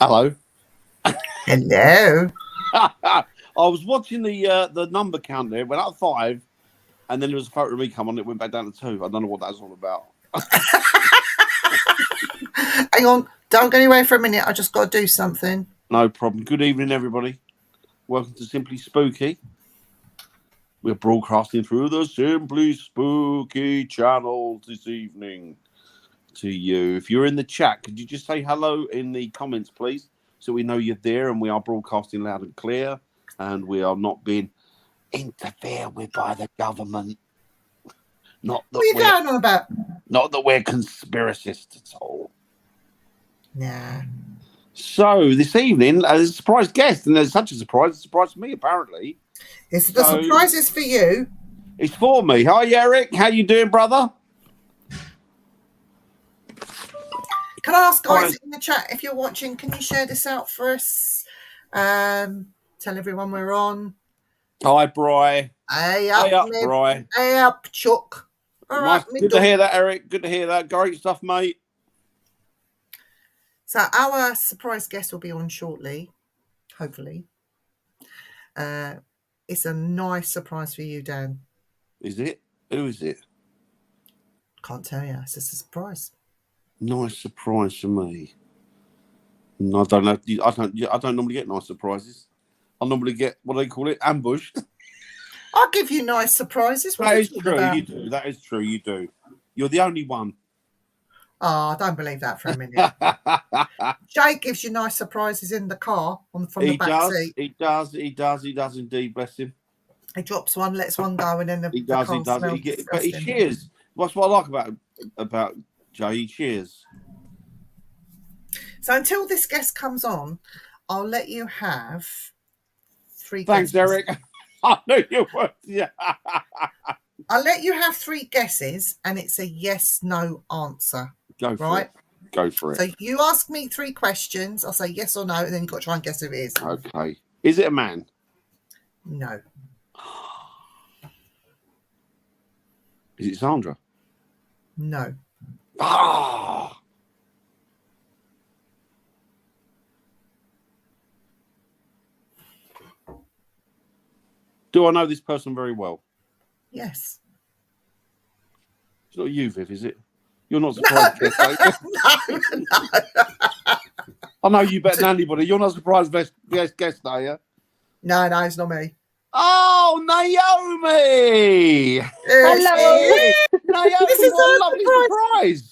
Hello. Hello. I was watching the number count there. It went up 5, and then there was a photo of me come on. It went back down to 2. I don't know what that's all about. Hang on. Don't go anywhere for a minute. I just got to do something. No problem. Good evening, everybody. Welcome to Simply Spooky. We're broadcasting through the Simply Spooky channel this evening to you. If you're in the chat, could you just say hello in the comments, please, so we know you're there and we are broadcasting loud and clear and we are not being interfered with by the government. Not that what are you going on about? Not that we're conspiracists at all. Nah. So this evening, there's a surprise guest, and there's such a surprise for me, apparently. The surprise is for you. It's for me. Hi, Eric. How you doing, brother? Can I ask guys in the chat, if you're watching, can you share this out for us? Tell everyone we're on. Hi, Bri. Hey up, Bri. Hey up, Chuck. All right, good to hear that, Eric. Good to hear that. Great stuff, mate. So our surprise guest will be on shortly, hopefully. It's a nice surprise for you, Dan. Is it? Who is it? Can't tell you. It's just a surprise. Nice surprise for me. No, I don't know. I don't normally get nice surprises. I normally get, what do they call it? Ambushed. I'll give you nice surprises. That is true. You do. That is true. You do. You're the only one. Oh, I don't believe that for a minute. Jay gives you nice surprises in the car from the back seat. He does indeed, bless him. He drops one, lets one go, and then he does. But he cheers. That's what I like about Jay. He cheers. So until this guest comes on, I'll let you have 3 Thanks, guesses. Eric. I knew you would. Yeah. I'll let you have 3 guesses, and it's a yes/no answer. Go for it. Go for it. So you ask me 3 questions. I'll say yes or no, and then you've got to try and guess who it is. Okay. Is it a man? No. Is it Sandra? No. Ah. Do I know this person very well? Yes. It's not you, Viv, is it? You're not surprised. No. I know you better than anybody. You're not surprised guest, are you? No, it's not me. Oh, Naomi! Hello. Naomi, This is what a lovely surprise.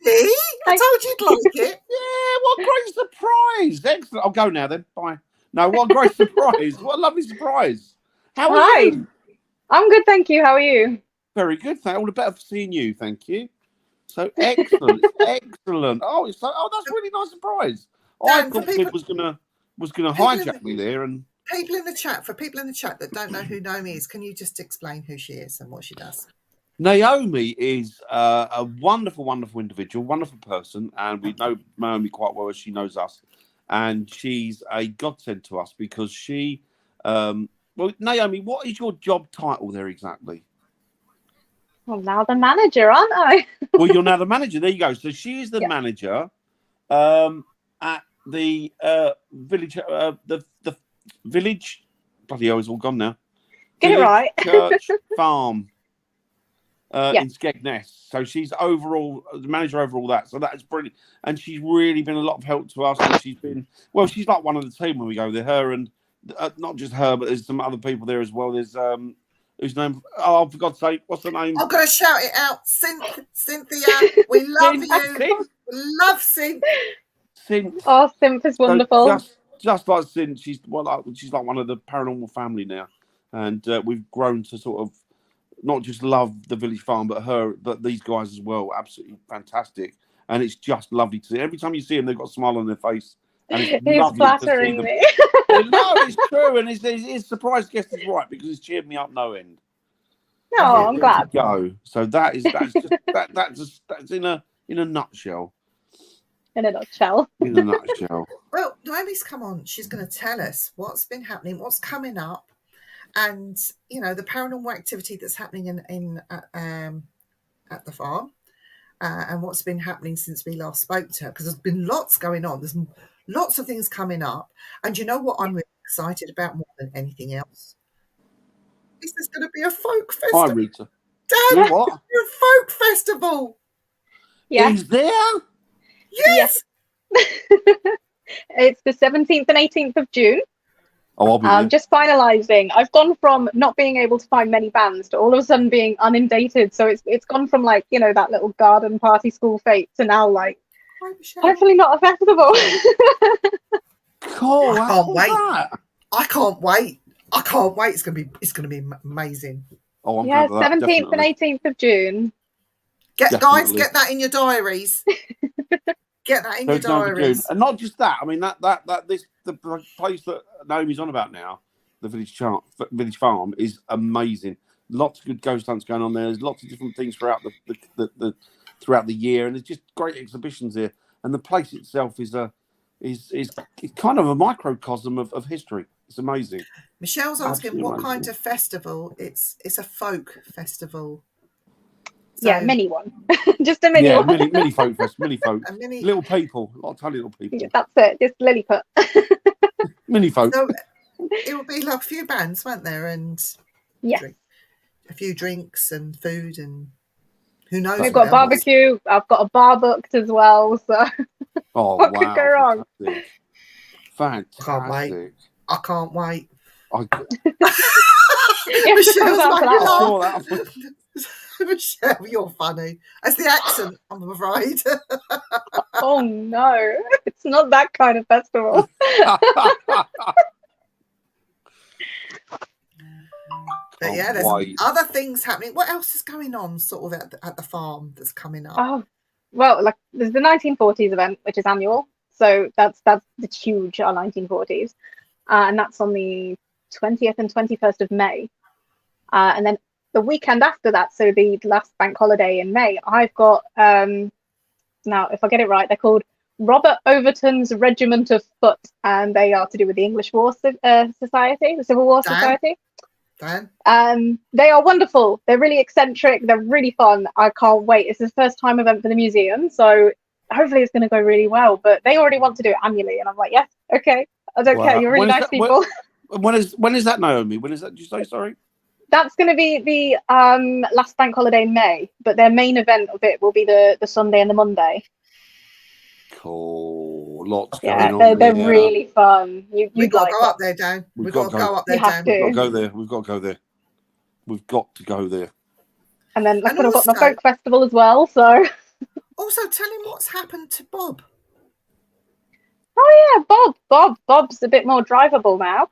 See? I told you you'd like it. Yeah, what a great surprise. Excellent. I'll go now then. Bye. No, what a great surprise. What a lovely surprise. How are you? I'm good, thank you. How are you? Very good. All the better for seeing you. Thank you. So excellent, excellent. Oh, that's a really nice surprise. Dan, I thought Viv was gonna hijack me there. And for people in the chat that don't know who Naomi is, can you just explain who she is and what she does? Naomi is a wonderful, wonderful individual, wonderful person, and we know Naomi quite well as she knows us. And she's a godsend to us because she. Well, Naomi, what is your job title there exactly? Well, now the manager, aren't I? Well, you're now the manager. There you go. So she is the manager at the village. The village. Bloody hell, it's all gone now. Get it right. Church farm in Skegness. So she's the manager over all that. So that's brilliant. And she's really been a lot of help to us. And she's like one of the team when we go there. Her and not just her, but there's some other people there as well. There's whose name? Oh, for God's sake, what's the name? I'm going to shout it out. Cynthia, we love you. We love Synth. Oh, Synth is wonderful. So just like Synth, she's like one of the paranormal family now, and we've grown to sort of not just love the village farm, but these guys as well. Absolutely fantastic, and it's just lovely to see. Every time you see them, they've got a smile on their face. And he's flattering me. No, it's true, and his surprise guest is right because it's cheered me up no end. No, I'm glad. Go. So that's in a nutshell. In a nutshell. In a nutshell. Well, Naomi's come on. She's going to tell us what's been happening, what's coming up, and the paranormal activity that's happening at the farm. And what's been happening since we last spoke to her, because there's been lots going on. There's Lots of things coming up. And you know what I'm really excited about more than anything else? This is going to be a folk festival. Hi, Rita. Dad, What? a folk festival. Yeah. He's there? Yes. It's the 17th and 18th of June. Oh, I'll be there. Just finalising. I've gone from not being able to find many bands to all of a sudden being inundated. So it's gone from like, you know, that little garden party school fate to now like hopefully not a festival. Cool. I can't wait. That? I can't wait. I can't wait. It's gonna be amazing. Oh, I'm Yeah, going to that, 17th and 18th of June. Guys, get that in your diaries. Get that in your diaries. And not just that. I mean, the place that Naomi's on about now, the Village Farm, is amazing. Lots of good ghost hunts going on there. There's lots of different things throughout throughout the year, and there's just great exhibitions here. And the place itself is kind of a microcosm of history. It's amazing. Michelle's asking Absolutely what amazing. kind of festival. It's a folk festival. So, Yeah, mini one. Just a mini one. mini folk fest, mini folk. Little people, a lot of tiny little people. Yeah, that's it, just Lilliput. Mini folk. So it will be like a few bands, won't there? And a few drinks and food and who knows. We've got barbecue. I've got a bar booked as well. So what could go wrong? Fantastic. Can't wait. I can't wait. Michelle, you're funny. That's the accent, I'm afraid. Oh no, it's not that kind of festival. But yeah, there's other things happening. What else is going on sort of at the farm that's coming up? Oh, well, like there's the 1940s event, which is annual. So that's huge, our 1940s. And that's on the 20th and 21st of May. And then the weekend after that, so the last bank holiday in May, I've got, now if I get it right, they're called Robert Overton's Regiment of Foot, and they are to do with the English War Society, the Civil War Society. They are wonderful. They're really eccentric. They're really fun. I can't wait. It's the first time event for the museum, so hopefully it's going to go really well. But they already want to do it annually, and I'm like, yes, okay. I don't care. You're really nice people. When is that, Naomi? When is that? Did you say sorry? That's going to be the last bank holiday in May, but their main event of it will be the Sunday and the Monday. Cool. Lots going on. They're really fun. We've got to go up there, Dan. We've got to go up there, Dan. We've got to go there. We've got to go there. We've got to go there. And then I've got my folk festival as well. So also tell him what's happened to Bob. Oh yeah, Bob's a bit more drivable now.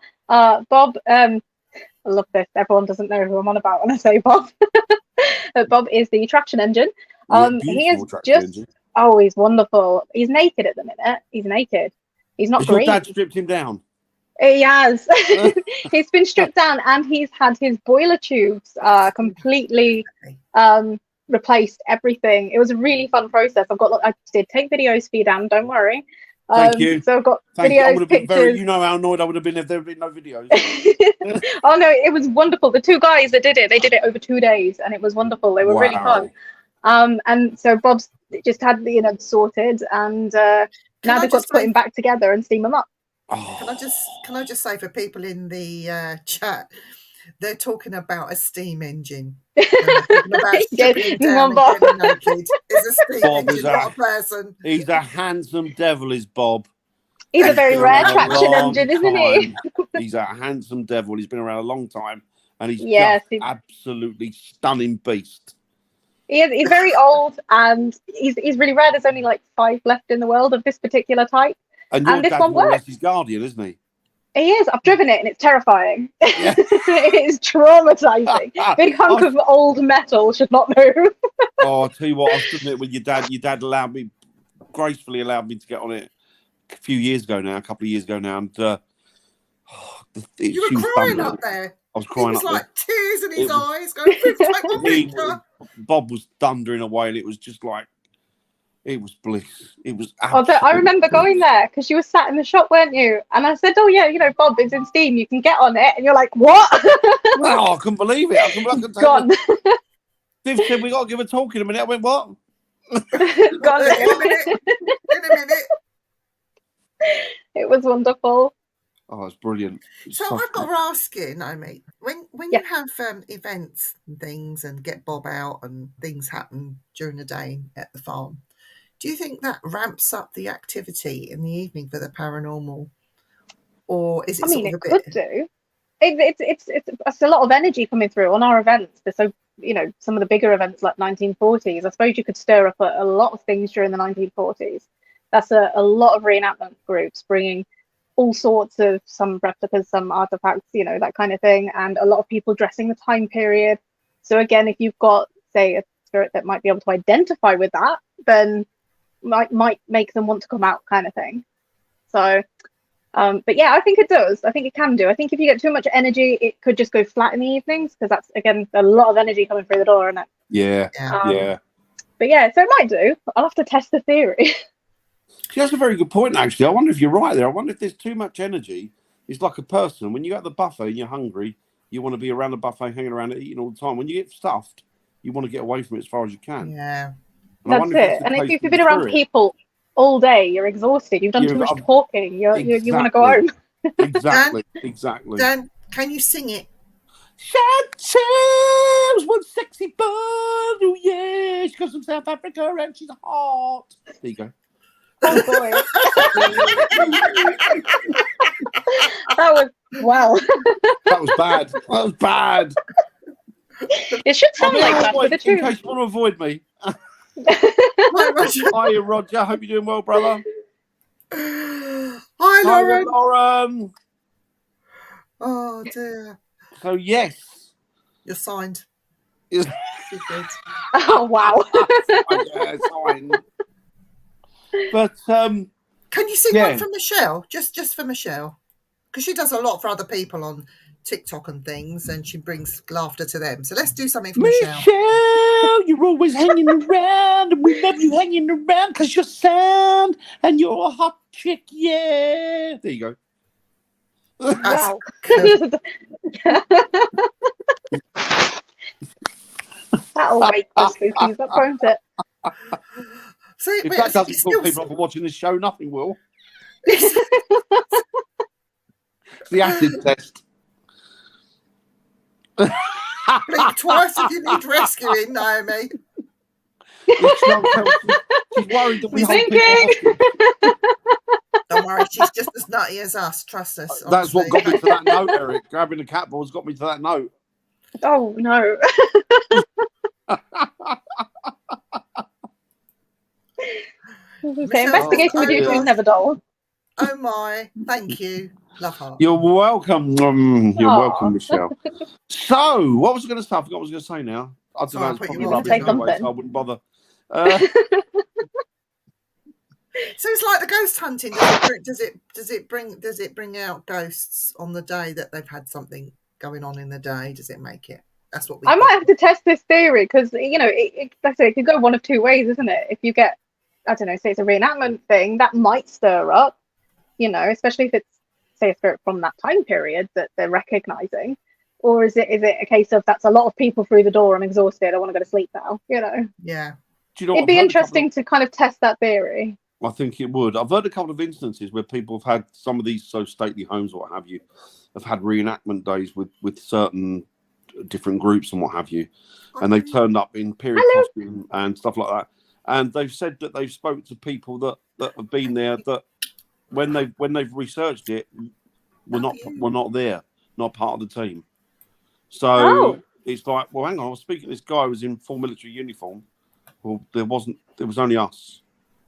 Bob, I love this. Everyone doesn't know who I'm on about when I say Bob. Bob is the traction engine. He is just he's wonderful. He's naked at the minute. He's naked. He's not green. Your dad stripped him down? He has. He's been stripped down, and he's had his boiler tubes completely replaced. Everything. It was a really fun process. I did take videos for you, Dan. Don't worry. Thank you. So I've got videos, pictures. You know how annoyed I would have been if there had been no videos. Oh no, it was wonderful. The two guys that did it, they did it over 2 days, and it was wonderful. They were really fun. And so Bob's just had sorted, and now they've got to put him back together and steam him up. Oh. Can I just say for people in the chat, they're talking about a steam engine. About down Bob. naked. It's a steam engine, not a person. He's a handsome devil, is Bob. He's a very rare traction engine, isn't he? He's a handsome devil. He's been around a long time, and he's just absolutely stunning beast. He's very old, and he's really rare. There's only like 5 left in the world of this particular type. And your dad's more or less his guardian, isn't he? He is. I've driven it, and it's terrifying. Yeah. It's traumatizing. Big hunk of old metal should not move. Oh, I'll tell you what, I stood in it with your dad. Your dad gracefully allowed me to get on it a couple of years ago now, and you were crying up there. I was crying up there. It was like tears in his eyes going, Bob was thundering away, and it was just like, it was bliss. It was I remember going there because you were sat in the shop, weren't you? And I said, oh yeah, Bob is in Steam, you can get on it. And you're like, what? No, I couldn't believe it. I couldn't Gone. Viv said, we got to give a talk in a minute. I went, what? Gone. In a minute. It was wonderful. Oh, it's brilliant. So I've got to ask you, Naomi, when Yeah. you have events and things and get Bob out and things happen during the day at the farm, do you think that ramps up the activity in the evening for the paranormal? Or is it I mean, sort it of a could bit... do. It's a lot of energy coming through on our events. So, you know, some of the bigger events like 1940s, I suppose you could stir up a lot of things during the 1940s. That's a lot of reenactment groups bringing all sorts of, some replicas, some artifacts, you know, that kind of thing, and a lot of people dressing the time period. So again, if you've got, say, a spirit that might be able to identify with that, then might make them want to come out, kind of thing. So but yeah, I think it does. I think it can do. I think if you get too much energy, it could just go flat in the evenings, because that's, again, a lot of energy coming through the door, isn't it? Yeah. But yeah, so it might do. I'll have to test the theory. That's a very good point, actually. I wonder if you're right there. I wonder if there's too much energy. It's like a person. When you at the buffet and you're hungry, you want to be around the buffet, hanging around it, eating all the time. When you get stuffed, you want to get away from it as far as you can. Yeah. And That's it. And if you've been around people all day, you're exhausted. You've done too much talking. You want to go home. Exactly. Dan, can you sing it? Chantel's one sexy bird. Oh yeah, she comes from South Africa and she's hot. There you go. Oh boy. That was That was bad. That was bad. It should sound like that with a tune. In case you want to avoid me. Hi, Roger. Hiya, Roger. Hope you're doing well, brother. Hi, Lauren. Hi, Lauren. Oh dear. So yes, You're signed. Yes. Oh wow. Yeah, signed. But can you sing one for Michelle? Just for Michelle, because she does a lot for other people on TikTok and things, and she brings laughter to them. So let's do something for Michelle. Michelle, you're always hanging around, and we love you hanging around because you're sound and you're a hot chick. Yeah, there you go. Wow. That'll make the spookies up, won't it? So, if that doesn't put people off from watching this show, nothing will. It's the acid test. Blink twice if you need rescuing, Naomi. She's worried that we hold people hostage. Don't worry, she's just as nutty as us. Trust us. That's what got me to that note, Eric. Grabbing the cat balls got me to that note. Oh no. Okay, investigation with you two is never dull. Oh my, thank you. Love heart. You're welcome. You're welcome, Michelle. So, what was I going to say? I forgot what I was going to say now. I don't know. It's probably rubbish anyway, so I wouldn't bother. So it's like the ghost hunting. Does it bring out ghosts on the day that they've had something going on in the day? Does it make it? That's what we. I might have to test this theory, because it could go one of two ways, isn't it? If you get, I don't know, say it's a reenactment thing, that might stir up, especially if it's, say, a spirit from that time period that they're recognizing. Or is it a case of that's a lot of people through the door, I'm exhausted, I want to go to sleep now, Yeah. Do you know it'd be interesting to kind of test that theory. I think it would. I've heard a couple of instances where people have had some of these so stately homes, or what have you, have had reenactment days with certain different groups and what have you, and they've turned up in period costume and stuff like that. And they've said that they've spoke to people that have been there, that when they've researched it, were not there, not part of the team. So it's like, well, hang on, I was speaking to this guy who was in full military uniform. Well, there was only us.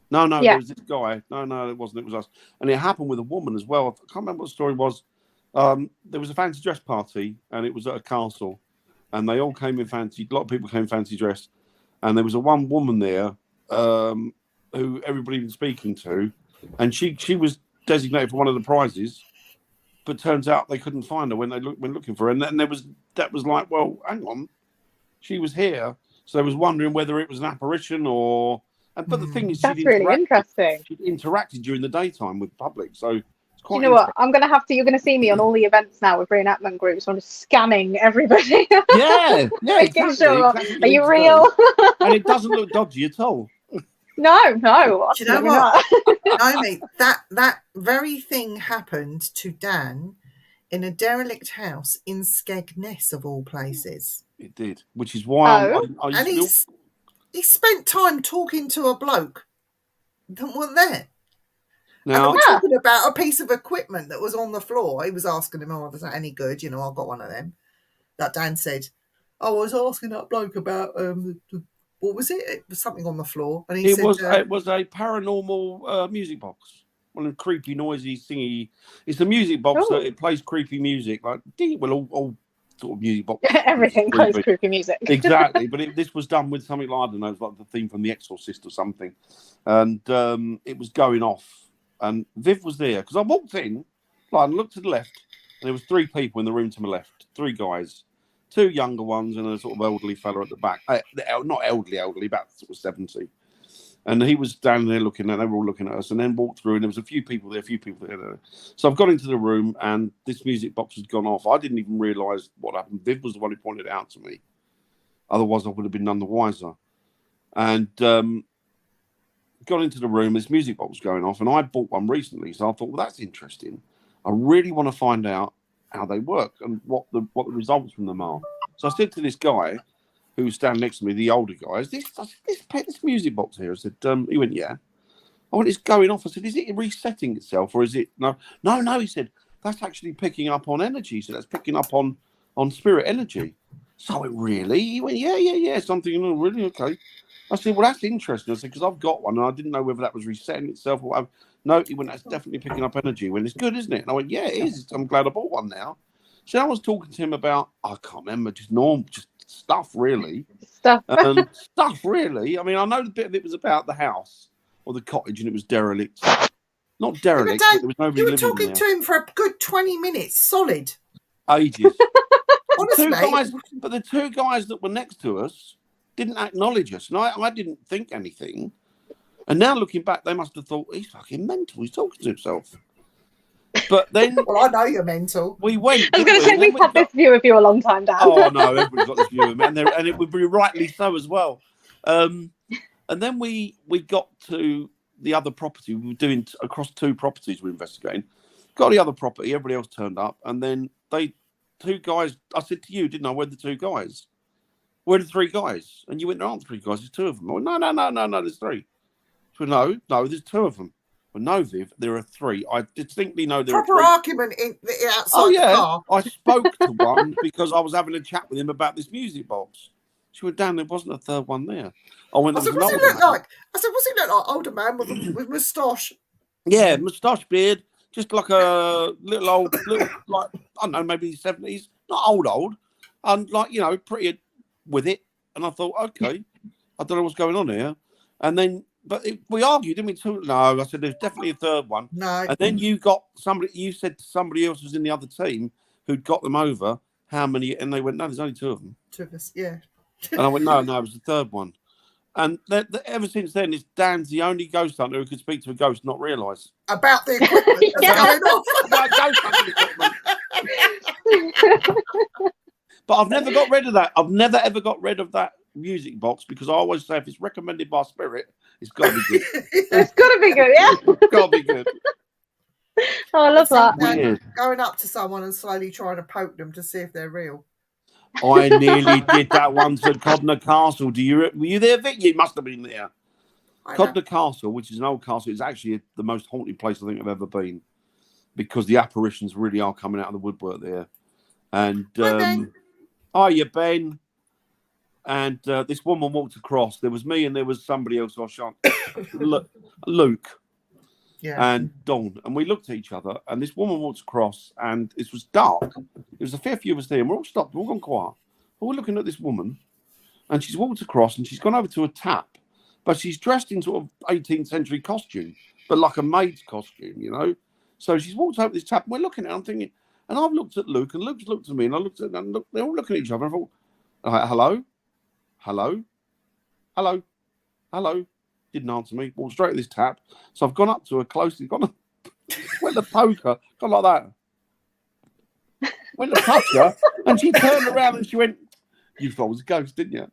No, there was this guy. No, it wasn't. It was us. And it happened with a woman as well. I can't remember what the story was. There was a fancy dress party, and it was at a castle, and they all came in fancy. A lot of people came in fancy dress, and there was one woman there who everybody was speaking to, and she was designated for one of the prizes, but turns out they couldn't find her when looking for her. And then that was like, well, hang on, she was here, so they was wondering whether it was an apparition or. But the thing is, that's really interesting. She interacted during the daytime with the public, so it's quite. You know what? You're going to see me on all the events now with reenactment groups. I'm just scanning everybody. Yeah, making sure. Are you real? And it doesn't look dodgy at all. No, Do you know absolutely what? not. Naomi, that very thing happened to Dan in a derelict house in Skegness, of all places. It did, which is why Oh. I And used to. he spent time talking to a bloke that wasn't there. And they Now, were talking about a piece of equipment that was on the floor. He was asking him, "Oh, is that any good? You know, I've got one of them." That Dan said, "Oh, I was asking that bloke about what was it? It was something on the floor." And he it said, was a paranormal music box, one of the creepy, noisy, thingy. It's a music box that it plays creepy music, like well, all sort of music box. Everything plays creepy music. Exactly, but this was done with something like, I don't know, it was like the theme from The Exorcist or something, and it was going off. And Viv was there because I walked in, like, and looked to the left, and there was 3 people in the room to my left, 3 guys, 2 younger ones, and a sort of elderly fella at the back. Not elderly, about sort of 70. And he was standing there looking, and they were all looking at us, and then walked through, and there was a few people there. So I've got into the room, and this music box had gone off. I didn't even realise what happened. Viv was the one who pointed it out to me. Otherwise, I would have been none the wiser. And got into the room, this music box was going off, and I bought one recently, so I thought, well, that's interesting. I really want to find out how they work and what the results from them are. So I said to this guy who was standing next to me, the older guy, "Is this music box here?" I said, he went, "Yeah." I went, "It's going off." I said, "Is it resetting itself, or is it no?" He said, "That's actually picking up on energy. So that's picking up on spirit energy." So I went, "Really?" He went, yeah. Something, "Oh, really? Okay." I said, "Well, that's interesting." I said, "Because I've got one, and I didn't know whether that was resetting itself or whatever." No, he went, "That's definitely picking up energy." When it's good, isn't it? And I went, "Yeah, it is. I'm glad I bought one now." So I was talking to him about, I can't remember, just stuff, really. Stuff, really. I mean, I know the bit of it was about the house or the cottage, and it was derelict. Not derelict, but there was nobody living there. You were talking to him for a good 20 minutes, solid. Ages. Honestly. But the 2 guys that were next to us didn't acknowledge us, and I didn't think anything. And now looking back, they must have thought, he's fucking mental. He's talking to himself. But then, well, I know you're mental. We went. I was going to say, we've had this view of you a long time, Dan. Oh no, everybody's got this view of me, and it would be rightly so as well. And then we got to the other property. We were doing across 2 properties. We were investigating. Got the other property. Everybody else turned up, and then 2 guys. I said to you, didn't I? Where are the 2 guys? Where are the 3 guys? And you went, "There aren't 3 guys. There's 2 of them." I went, No. There's 3. She went, No. There's 2 of them. Well, no, Viv, there are 3. I distinctly know there are 3. Proper argument outside the car. I spoke to one because I was having a chat with him about this music box. She went, "Dan, there wasn't a 3rd one there." I said, "What's he look like?" I said, "What's he look like? Older man with moustache." Yeah, moustache, beard, just like a little like, I don't know, maybe 70s, not old, and like, pretty with it. And I thought, okay, I don't know what's going on here. And then, we argued, didn't we? No, I said, "There's definitely a 3rd one." No. And then you said somebody else was in the other team who'd got them over. How many? And they went, "No, there's only 2 of them." 2 of us, yeah. And I went, no, it was the 3rd one. And ever since then, Dan's the only ghost hunter who could speak to a ghost, not realise about the equipment going off. But I've never got rid of that. I've never ever got rid of that music box, because I always say, if it's recommended by spirit, it's got to be good. It's got to be good, yeah. It's got to be good. Oh, I love that. Weird. Going up to someone and slowly trying to poke them to see if they're real. I nearly did that once at Codner Castle. Were you there, Vic? You must have been there. Codner Castle, which is an old castle, is actually the most haunted place I think I've ever been, because the apparitions really are coming out of the woodwork there. And hiya, Ben. And this woman walked across. There was me and there was somebody else. I shan't. Luke. Yeah. And Dawn, and we looked at each other, and this woman walked across, and it was dark. There was a fair few of us there, and we're all stopped, we're all gone quiet. But we're looking at this woman, and she's walked across, and she's gone over to a tap, but she's dressed in sort of 18th century costume, but like a maid's costume, So she's walked over this tap, and we're looking at her, I'm thinking, and I've looked at Luke, and Luke's looked at me, and I looked at them, and they're all looking at each other, and I thought, hello. Didn't answer me. Walked straight to this tap. So I've gone up to her closely, went to poke her, gone like that. Went to touch her, and she turned around and she went, "You thought I was a ghost, didn't you?"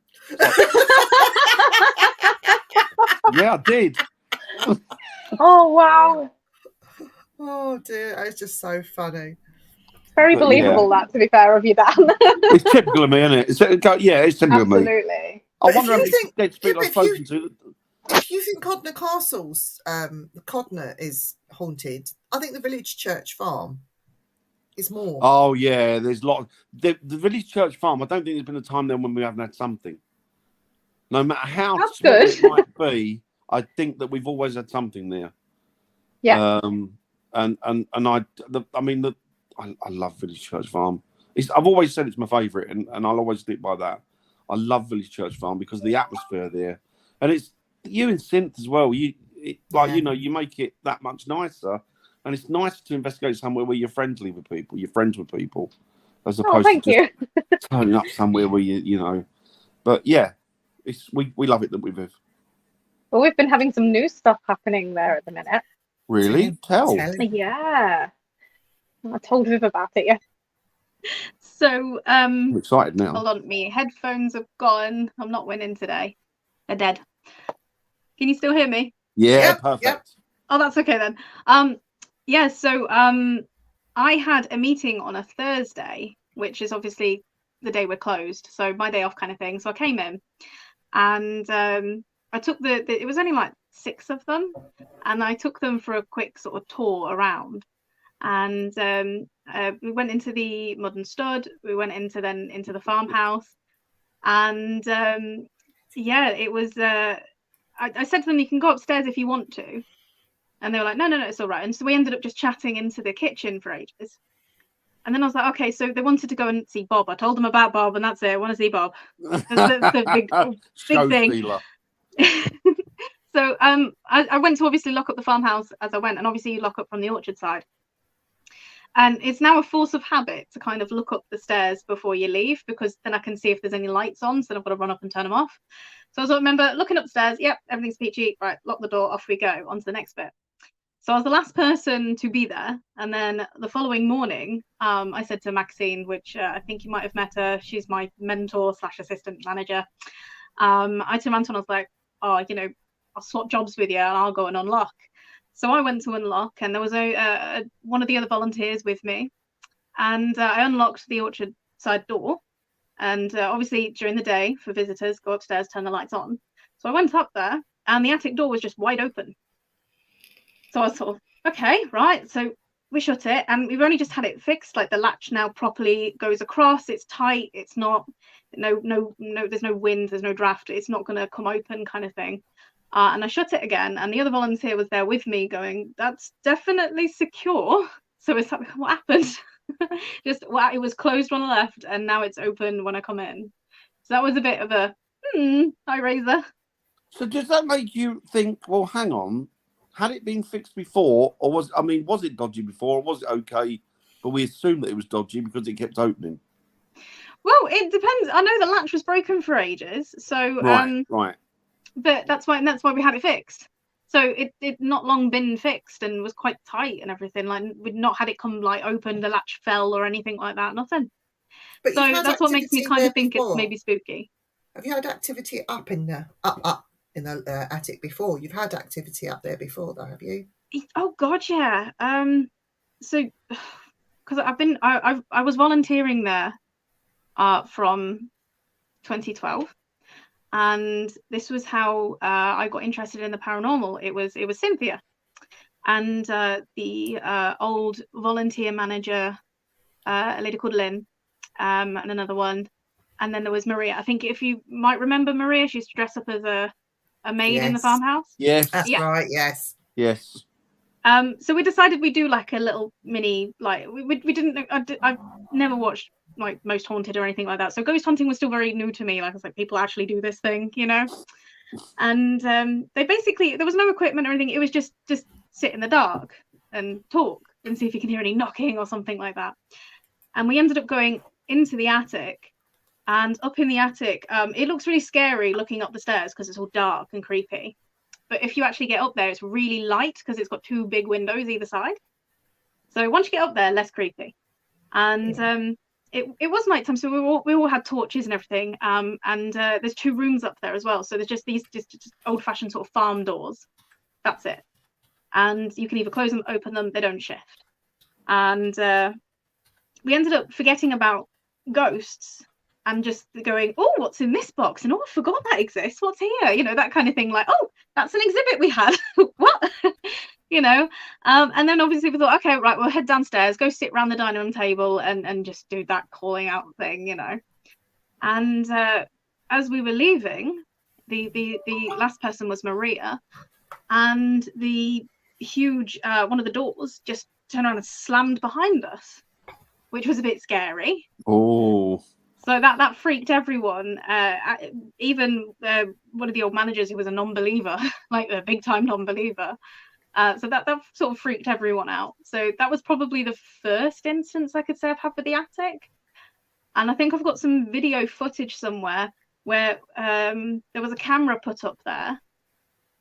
Yeah, I did. Oh wow, Oh dear, it's just so funny. very But, believable. That, to be fair, of you, Dan. It's typical of me, isn't it? It's typical of me. Absolutely. I But wonder if how you many think, dead yeah, people but I've spoken to. if you think Codner Castle's Codner is haunted, I think the village church farm is more. Oh yeah, there's a lot. The village church farm. I don't think there's been a time then when we haven't had something. No matter how That's small good. it might be, I think that we've always had something there. Yeah. I love Village Church Farm. I've always said it's my favourite, and I'll always stick by that. I love Village Church Farm because the atmosphere there, and it's you and synth as well. You make it that much nicer, and it's nicer to investigate somewhere where you're friendly with people, you're friends with people, as Oh, opposed to thank just you. turning up somewhere where you know. But yeah, we love it that we live. Well, we've been having some new stuff happening there at the minute. Really? Tell. Yeah. I told Viv about it, yeah. So, I'm excited now. hold on, me headphones have gone. I'm not winning today. They're dead. Can you still hear me? Yeah, Yep, perfect. yep. Oh, that's okay then. Yeah, so I had a meeting on a Thursday, which is obviously the day we're closed, so my day off kind of thing. So I came in and I took it was only like 6 of them, and I took them for a quick sort of tour around. And we went into the Modern Stud, we went into the farmhouse, and yeah, it was I said to them, you can go upstairs if you want to, and they were like, no, it's all right. And so we ended up just chatting into the kitchen for ages. And then I was like, okay, so they wanted to go and see Bob. I told them about Bob, and that's it. I want to see Bob. That's the big thing. Stealer. So I went to obviously lock up the farmhouse as I went, and obviously you lock up from the orchard side. And it's now a force of habit to kind of look up the stairs before you leave, because then I can see if there's any lights on, so I've got to run up and turn them off. So I remember looking upstairs, yep, everything's peachy, right, lock the door, off we go, on to the next bit. So I was the last person to be there. And then the following morning, I said to Maxine, which I think you might have met her, she's my mentor / assistant manager. I turned around to her and I was like, oh, I'll swap jobs with you and I'll go and unlock. So I went to unlock, and there was one of the other volunteers with me, and I unlocked the orchard side door. And obviously during the day for visitors, go upstairs, turn the lights on. So I went up there, and the attic door was just wide open. So I was sort of, okay, right. So we shut it, and we've only just had it fixed. Like the latch now properly goes across. It's tight. It's not no. There's no wind. There's no draft. It's not going to come open, kind of thing. And I shut it again, and the other volunteer was there with me going, that's definitely secure. So it's like, what happened? Just, well, it was closed when I left, and now it's open when I come in. So that was a bit of a, eye raiser. So does that make you think, well, hang on, had it been fixed before, or was it dodgy before, or was it okay, but we assumed that it was dodgy because it kept opening? Well, it depends. I know the latch was broken for ages, so right. But that's why we had it fixed. So it not long been fixed and was quite tight and everything. Like we'd not had it come like open, the latch fell or anything like that. Nothing. But so that's what makes me kind of think it's maybe spooky. Have you had activity up in the attic before? You've had activity up there before, though, have you? Oh God, yeah. So because I was volunteering there from 2012. And this was how I got interested in the paranormal. It was Cynthia, and the old volunteer manager, a lady called Lynn, and another one, and then there was Maria. I think if you might remember Maria, she used to dress up as a maid in the farmhouse. Yes, that's right. Yes. So we decided we'd do like a little mini, like we didn't. I've never watched like Most Haunted or anything like that, so ghost hunting was still very new to me. Like I was like, people actually do this thing, and they basically, there was no equipment or anything. It was just sit in the dark and talk and see if you can hear any knocking or something like that. And we ended up going into the attic, and up in the attic, it looks really scary looking up the stairs because it's all dark and creepy. But if you actually get up there, it's really light because it's got 2 big windows either side. So once you get up there, less creepy. And it was nighttime, so we all had torches and everything. And there's 2 rooms up there as well, so there's just these just old-fashioned sort of farm doors. That's it. And you can either close them, open them. They don't shift. And we ended up forgetting about ghosts and just going, oh, what's in this box? And oh, I forgot that exists. What's here? You know, that kind of thing. Like, oh, that's an exhibit we had. What? You know. And then obviously we thought, okay, right, we'll head downstairs, go sit around the dining room table and just do that calling out thing, you know. And as we were leaving, the last person was Maria, and the huge one of the doors just turned around and slammed behind us, which was a bit scary. Oh. So that freaked everyone. Even one of the old managers who was a non-believer, like a big-time non-believer. So that sort of freaked everyone out. So that was probably the first instance I could say I've had with the attic. And I think I've got some video footage somewhere where there was a camera put up there.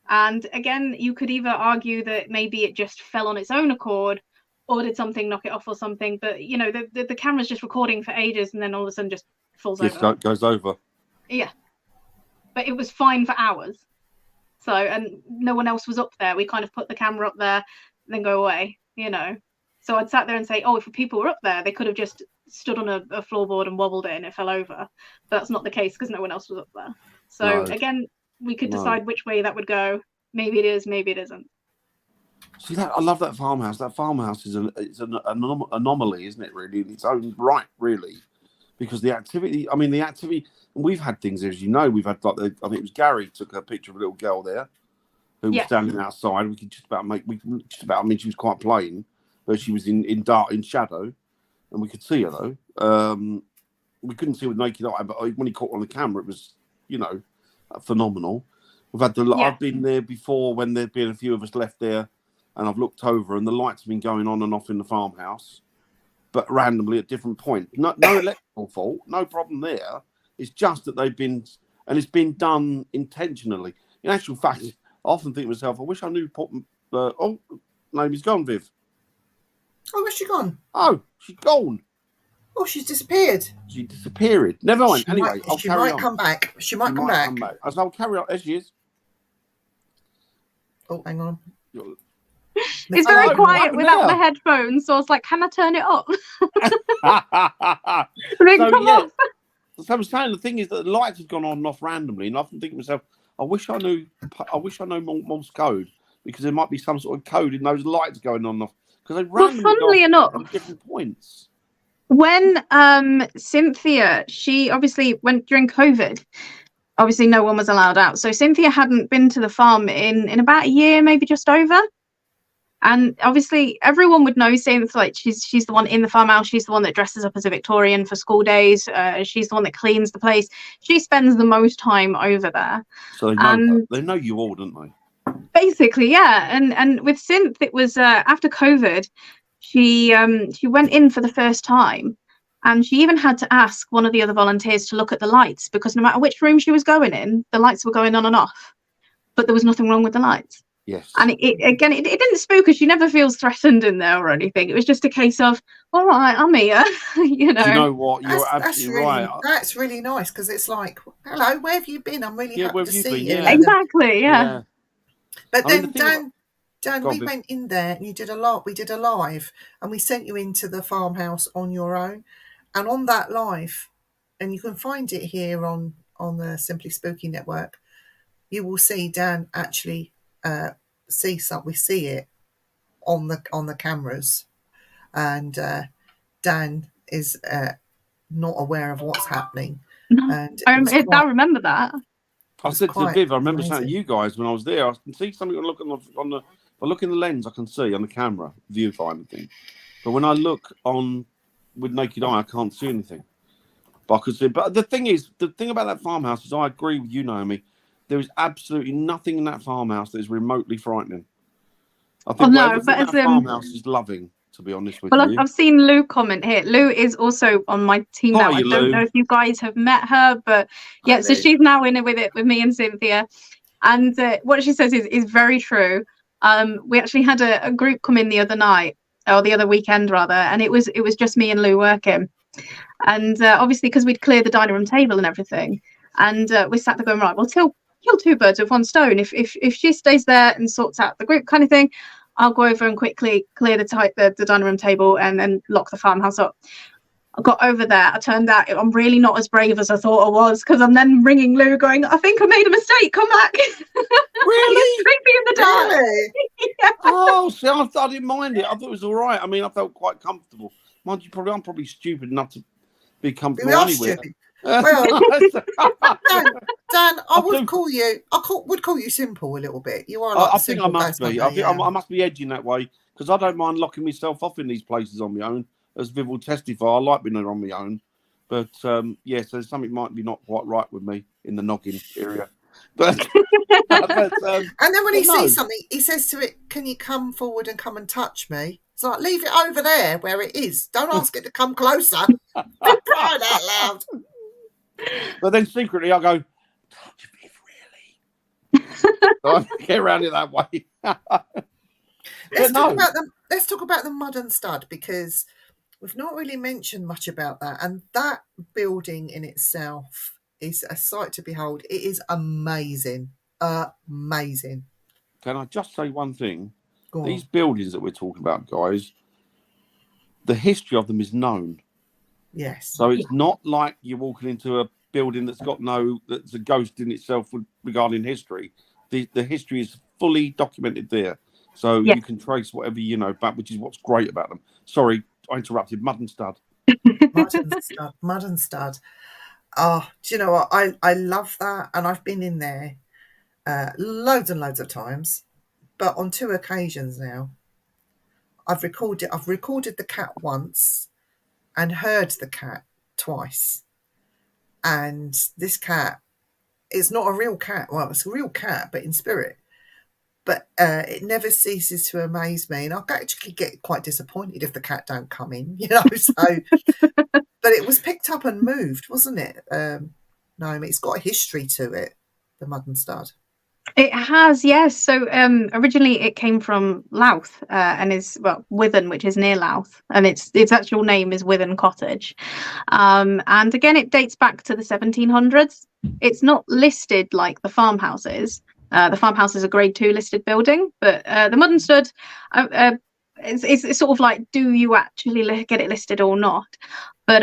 And again, you could either argue that maybe it just fell on its own accord, or did something knock it off or something. But, you know, the camera's just recording for ages and then all of a sudden just falls over. Goes over. Yeah. But it was fine for hours. So, and no one else was up there. We kind of put the camera up there, then go away, you know. So I'd sat there and say, oh, if people were up there, they could have just stood on a floorboard and wobbled it and it fell over. But that's not the case because no one else was up there. So again, we could decide which way that would go. Maybe it is, maybe it isn't. See, that I love that farmhouse. That farmhouse is an anomaly, isn't it? Really, in its own right, really, because the activity. I mean, the activity. We've had things, as you know. We've had like I think it was Gary took a picture of a little girl there, who was standing outside. We could just about make. I mean, she was quite plain, but she was in dark, in shadow, and we could see her though. We couldn't see with naked eye, but when he caught on the camera, it was, you know, phenomenal. We've had I've been there before when there'd been a few of us left there. And I've looked over, and the lights have been going on and off in the farmhouse, but randomly at different points. No electrical fault, no problem there. It's just that they've been, and it's been done intentionally. In actual fact, I often think to myself, I wish I knew. Oh, no, he's gone, Viv. Oh, where's she gone? Oh, she's gone. Oh, she's disappeared. She disappeared. Never mind. Anyway, I'll carry on. Come back. She might come back. I'll carry on. There she is. Oh, hang on. It's very quiet without the headphones, so I was like, can I turn it up? Come on. So I was saying, the thing is that the lights have gone on and off randomly, and I often think to myself, I wish I knew Morse code, because there might be some sort of code in those lights going on and off, because they randomly funnily enough, at different points. When Cynthia, she obviously went during COVID. Obviously, no one was allowed out, so Cynthia hadn't been to the farm in about a year, maybe just over. And obviously, everyone would know, saying like she's the one in the farmhouse. She's the one that dresses up as a Victorian for school days. She's the one that cleans the place. She spends the most time over there. So they know you all, don't they? Basically, yeah. And with Synth, it was after COVID. She went in for the first time, and she even had to ask one of the other volunteers to look at the lights, because no matter which room she was going in, the lights were going on and off, but there was nothing wrong with the lights. Yes. And it didn't spook her. She never feels threatened in there or anything. It was just a case of, all right, I'm here. You know. Do you know what? You're absolutely right. That's really nice, because it's like, hello, where have you been? I'm really happy to see you. Yeah. Exactly, yeah. But then, Dan, we went in there and we did a live, and we sent you into the farmhouse on your own. And on that live, and you can find it here on the Simply Spooky Network, you will see Dan actually we see it on the cameras, and Dan is not aware of what's happening. No, and I remember that. I said to Viv, I remember saying to you guys when I was there, I can see something. Look if I look in the lens, I can see on the camera viewfinder thing, but when I look on with naked eye, I can't see anything. But I could see. But the thing about that farmhouse is, I agree with you, Naomi. There is absolutely nothing in that farmhouse that is remotely frightening. I think that farmhouse is loving, to be honest with you. Well, I've seen Lou comment here. Lou is also on my team now. I don't know if you guys have met her, but yeah, so she's now in it with me and Cynthia. And what she says is very true. We actually had a group come in the other night, or the other weekend rather, and it was just me and Lou working. And obviously, because we'd cleared the dining room table and everything, and we sat there going, right, well, kill two birds with one stone. If she stays there and sorts out the group kind of thing, I'll go over and quickly clear the dining room table and then lock the farmhouse up. I got over there. It turned out I'm really not as brave as I thought I was, because I'm then ringing Lou going, I think I made a mistake. Come back. Really? It's creepy in the dark. Really? Yeah. Oh, see, I didn't mind it. I thought it was all right. I mean, I felt quite comfortable. Mind you, I'm probably stupid enough to be comfortable We are anywhere. stupid. Well, Dan, I would do. call you. Would call you simple a little bit. You are I like a think I simple must person, be. aren't you? I must be edging that way, because I don't mind locking myself off in these places on my own. As Viv will testify, I like being on my own. But yeah, so something might be not quite right with me in the noggin area. But, And then when he sees something, he says to it, "Can you come forward and come and touch me?" It's like, leave it over there where it is. Don't ask it to come closer. For crying out loud. But then secretly I go, touch Viv, really? So I get around it that way. Let's talk about the mud and stud, because we've not really mentioned much about that. And that building in itself is a sight to behold. It is amazing. Amazing. Can I just say one thing? Go on. These buildings that we're talking about, guys, the history of them is known. Yes. So it's not like you're walking into a building that's a ghost in itself regarding history. The history is fully documented there. So you can trace whatever you know back, which is what's great about them. Sorry, I interrupted. Mud and stud. Mud and stud. Oh, do you know what? I love that. And I've been in there loads and loads of times. But on 2 occasions now, I've recorded the cat once and heard the cat twice. And this cat is not a real cat. Well, it's a real cat, but in spirit. But it never ceases to amaze me. And I actually get quite disappointed if the cat don't come in, you know. So, but it was picked up and moved, wasn't it? Naomi, it's got a history to it, the mud and stud. It has, yes. So originally it came from Louth and is Withen, which is near Louth, and its actual name is Withen Cottage. And again, it dates back to the 1700s. It's not listed like the farmhouse is. The farmhouse is a Grade 2 listed building, but the mud and stud, it's sort of like, do you actually get it listed or not? But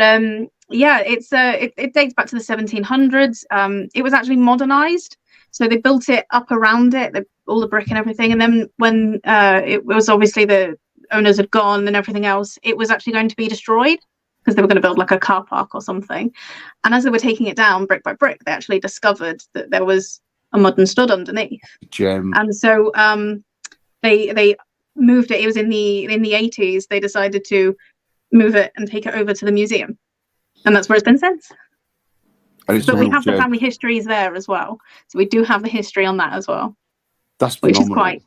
yeah, it dates back to the 1700s. It was actually modernized. So they built it up around it, all the brick and everything. And then when it was obviously the owners had gone and everything else, it was actually going to be destroyed because they were going to build like a car park or something. And as they were taking it down brick by brick, they actually discovered that there was a mud and stud underneath. Gem. And so they moved it. It was in the 80s. They decided to move it and take it over to the museum. And that's where it's been since. But we have the family histories there as well. So we do have the history on that as well. That's phenomenal. Which is quite,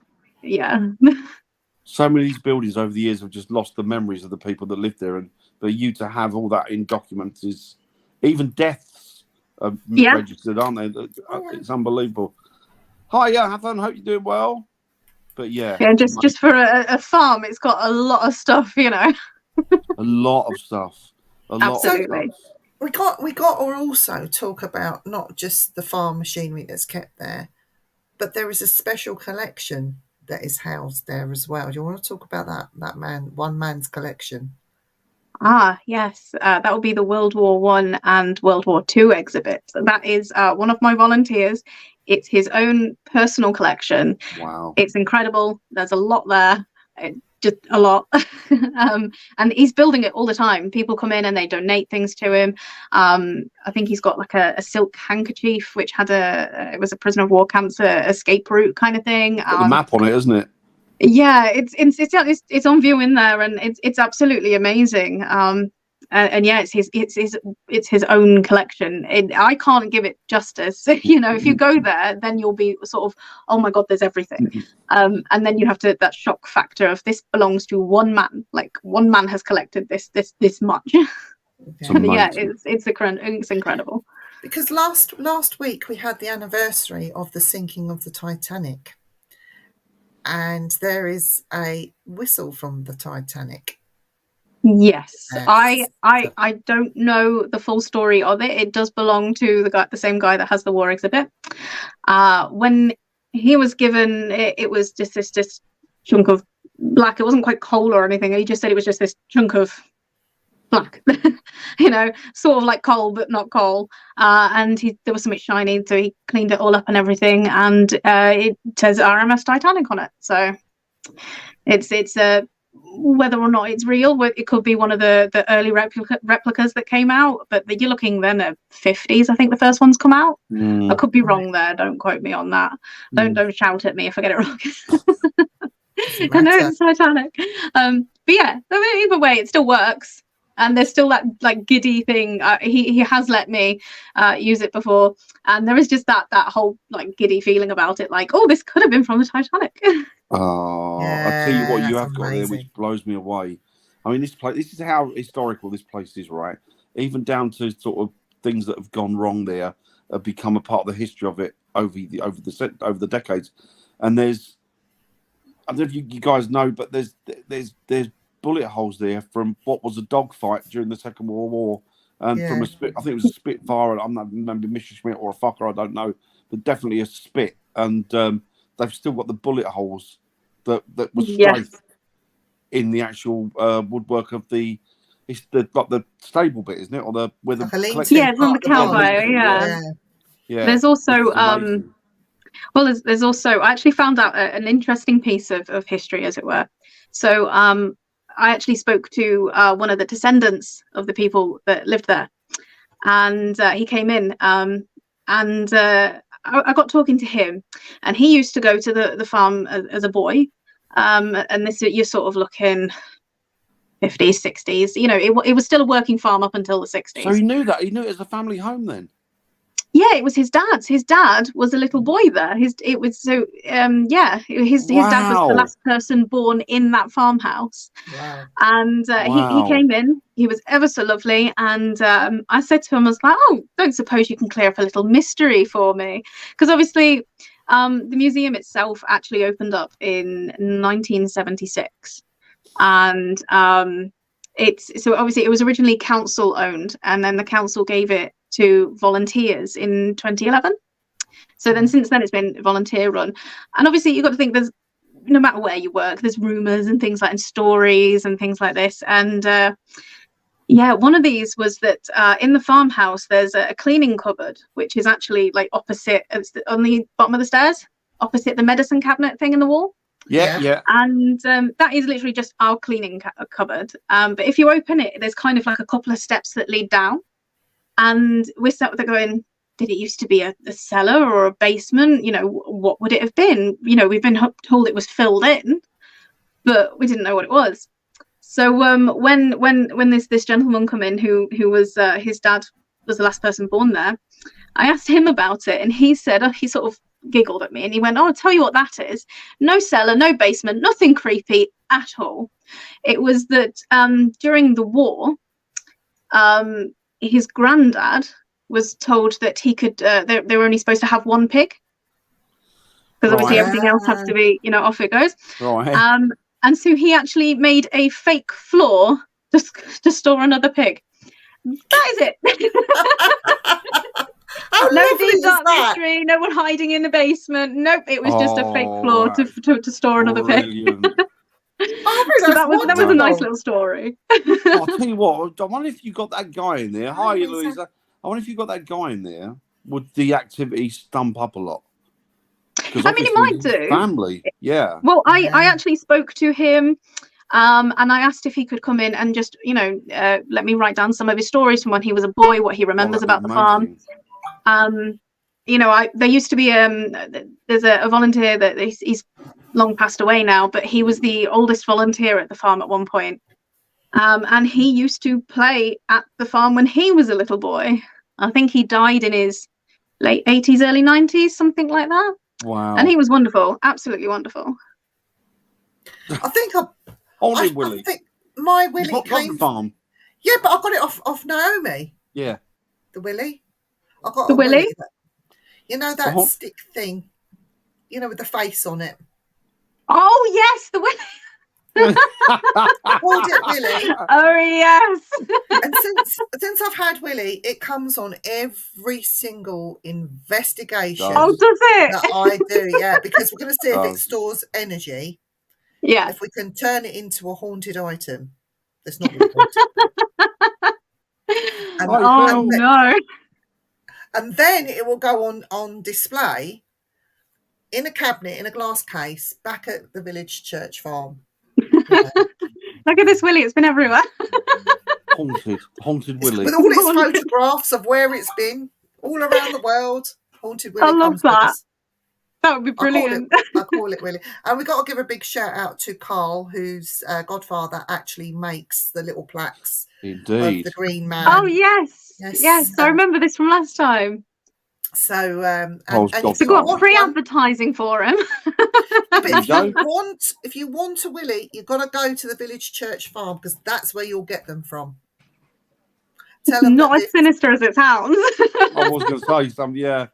So many of these buildings over the years have just lost the memories of the people that lived there. And for you to have all that in documents is, even deaths are registered, aren't they? It's unbelievable. Hi, Hathan, hope you're doing well. But yeah. Yeah, just for a farm, it's got a lot of stuff, you know. A lot of stuff. Absolutely. We got to also talk about not just the farm machinery that's kept there, but there is a special collection that is housed there as well. Do you want to talk about that one man's collection? Ah, yes. That will be the World War I and World War II exhibit. That is one of my volunteers. It's his own personal collection. Wow. It's incredible. There's a lot there. Just a lot. And he's building it all the time. People come in and they donate things to him. I think he's got like a silk handkerchief which had it was a prisoner of war camp's escape route kind of thing. Got the map on it, isn't it? Yeah, it's on view in there, and it's absolutely amazing. And yeah, it's his own collection. I can't give it justice. You know, if you go there, then you'll be sort of, oh my God, there's everything. And then you have that shock factor of this belongs to one man. Like one man has collected this much. And yeah, it's incredible. Because last week we had the anniversary of the sinking of the Titanic, and there is a whistle from the Titanic. Yes, Yes. I don't know the full story of it. It does belong to the same guy that has the war exhibit. When he was given it, it was just this chunk of black. It wasn't quite coal or anything. He just said it was just this chunk of black, you know, sort of like coal but not coal. And there was something shiny, so he cleaned it all up and everything. And it says RMS Titanic on it. So it's a whether or not it's real, it could be one of the early replicas that came out, but you're looking then at 50s. I think the first one's come out. I could be wrong there. Don't quote me on that. Don't shout at me if I get it wrong. I know it's Titanic. But yeah, either way, it still works. And there's still that like giddy thing. He has let me use it before, and there is just that whole like giddy feeling about it. Like, oh, this could have been from the Titanic. Oh, Yeah, I'll tell you what you that's have got there, which amazing. blows me away. I mean, this place. This is how historical this place is, right? Even down to sort of things that have gone wrong there have become a part of the history of it over the decades. And there's, I don't know if you guys know, but there's bullet holes there from what was a dogfight during the Second World War, and from Yeah. I think it was a Spitfire. I'm not maybe Messerschmitt or a Fokker, I don't know, but definitely a Spit. And they've still got the bullet holes that was strafed in the actual woodwork of the. It's the stable bit, isn't it? Or the where the yeah, it's on the cowboy. Yeah. There's also well, there's also, I actually found out an interesting piece of history, as it were. So I actually spoke to one of the descendants of the people that lived there, and he came in, and I got talking to him, and he used to go to the farm as a boy, and this, you're sort of looking 50s, 60s, you know, it was still a working farm up until the 60s. So he knew that. He knew it as a family home then. Yeah, it was his dad's. His dad was a little boy there. His dad was the last person born in that farmhouse. Wow. And he came in. He was ever so lovely. And I said to him, I was like, oh, don't suppose you can clear up a little mystery for me? Because obviously the museum itself actually opened up in 1976. And so obviously it was originally council owned, and then the council gave it to volunteers in 2011. So then since then it's been volunteer run. And obviously you've got to think, there's, no matter where you work, there's rumors and things like, and stories and things like this. And yeah, one of these was that in the farmhouse there's a cleaning cupboard, which is actually like opposite, on the bottom of the stairs, opposite the medicine cabinet thing in the wall. Yeah. And that is literally just our cleaning cupboard. But if you open it, there's kind of like a couple of steps that lead down. And we're sat there going, did it used to be a cellar or a basement? You know, what would it have been? You know, we've been told it was filled in, but we didn't know what it was. So when this gentleman come in, who was his dad was the last person born there, I asked him about it, and he said, he sort of giggled at me, and he went, "Oh, I'll tell you what that is. No cellar, no basement, nothing creepy at all. It was that during the war, his granddad was told that he could they were only supposed to have one pig, because obviously everything else has to be, you know, off it goes. And so he actually made a fake floor to store another pig. That is it. No deep dark mystery, no one hiding in the basement. Nope, it was just a fake floor to store another pig. So that was a nice little story. I'll tell you what, I wonder if you got that guy in there. Hi, Louisa. I wonder if you got that guy in there, would the activity stump up a lot? I mean, it might do. Family, yeah. Well, I actually spoke to him, and I asked if he could come in and just, you know, let me write down some of his stories from when he was a boy, what he remembers about the farm. You know, there used to be there's a volunteer that he's long passed away now, but he was the oldest volunteer at the farm at one point. And he used to play at the farm when he was a little boy. I think he died in his late 80s, early 90s, something like that. Wow. And he was wonderful, absolutely wonderful. I think Willie. I think my Willie came from the farm. Yeah, but I got it off Naomi. Yeah. The Willie. I got the Willie. You know that stick thing, you know, with the face on it. Oh yes, the Willie. Called it Willie. Oh yes. And since I've had Willie, it comes on every single investigation Oh, does it? that I do. Yeah, because we're going to see if it Does. stores energy. Yeah. If we can turn it into a haunted item, that's not really haunted. And, Oh no. and then it will go on display in a cabinet in a glass case back at the village church farm. Yeah. Look at this Willie, it's been everywhere. Haunted Willie. With all its photographs of where it's been all around the world. Haunted Willie. I love comes with that. us. That would be brilliant. I call it Willie. And we've got to give a big shout out to Carl, whose godfather actually makes the little plaques Indeed. of the Green Man. Oh yes. Yes. I remember this from last time. So and So got free advertising for him. But if you want a Willie, you've got to go to the village church farm, because that's where you'll get them from. Tell them not as sinister as it sounds. I was going to say some, yeah.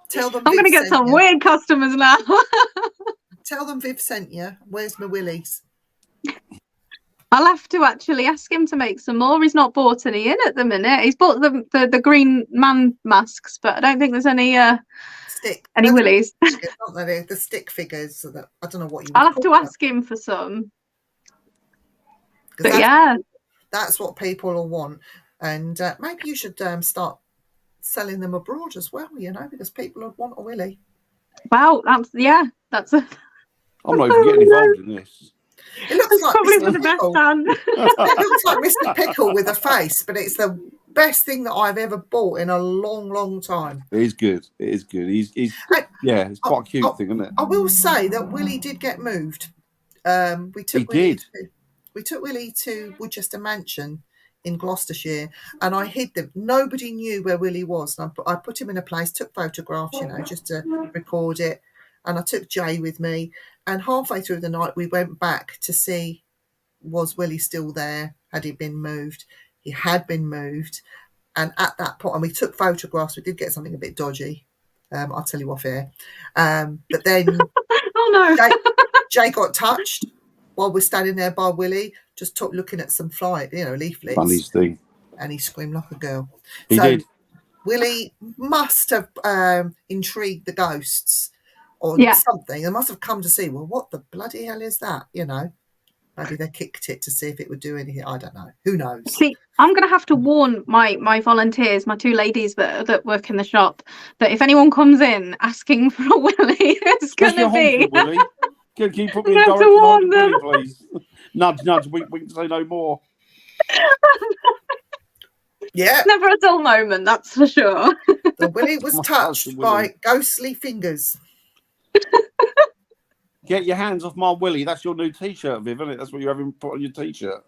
Tell them I'm going to get some weird customers now. Tell them Viv sent you. Where's my Willies? I'll have to actually ask him to make some more. He's not bought any in at the minute. He's bought the Green Man masks, but I don't think there's any Willies. The stick figures. So that, I don't know what you. I'll have to ask him for some. But yeah, that's what people will want, and maybe you should start selling them abroad as well. You know, because people would want a Willie. Wow, that's a. I'm not even getting involved in this. It looks like probably Mr. for the best Dan. It looks like Mr. Pickle with a face, but it's the best thing that I've ever bought in a long, long time. It is good. It is good. He's it's quite a cute thing, isn't it? I will say that Willie did get moved. We took Willie to Woodchester Mansion in Gloucestershire, and I hid them. Nobody knew where Willie was. And I put him in a place, took photographs, just to record it. And I took Jay with me. And halfway through the night, we went back to see, was Willie still there? Had he been moved? He had been moved. And at that point, and we took photographs. We did get something a bit dodgy. I'll tell you off air. But then oh no, Jay got touched while we're standing there by Willie, just looking at some leaflets. Funniest thing. And he screamed like a girl. He did. Willie must have intrigued the ghosts or something. They must have come to see, well, what the bloody hell is that? Maybe they kicked it to see if it would do anything. I don't know. Who knows? See, I'm going to have to warn my volunteers, my two ladies that work in the shop, that if anyone comes in asking for a Willie, it's going to be... Willie. Can you put me in direct line with Willie, please? Nudge, nudge. We can say no more. Yeah. Never a dull moment, that's for sure. The Willie was touched by ghostly fingers. Get your hands off my Willie. That's your new T-shirt, Viv, isn't it? That's what you're having put on your T-shirt.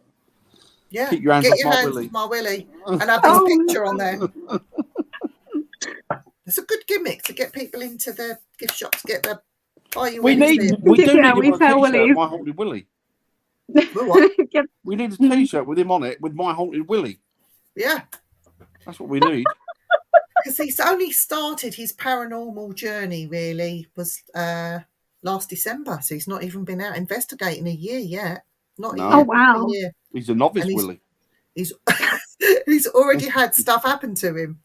Yeah. Keep your hands off my Willie. And have his picture on there. It's a good gimmick to get people into the gift shops, get the we do need a sell T-shirt, My Haunted Willie. What? We need a T-shirt with him on it, with My Haunted Willie. Yeah. That's what we need. Because he's only started his paranormal journey, really, was last December. So he's not even been out investigating a year yet. Not no. a year. Oh, wow. A year. He's a novice Willie. He's already had stuff happen to him.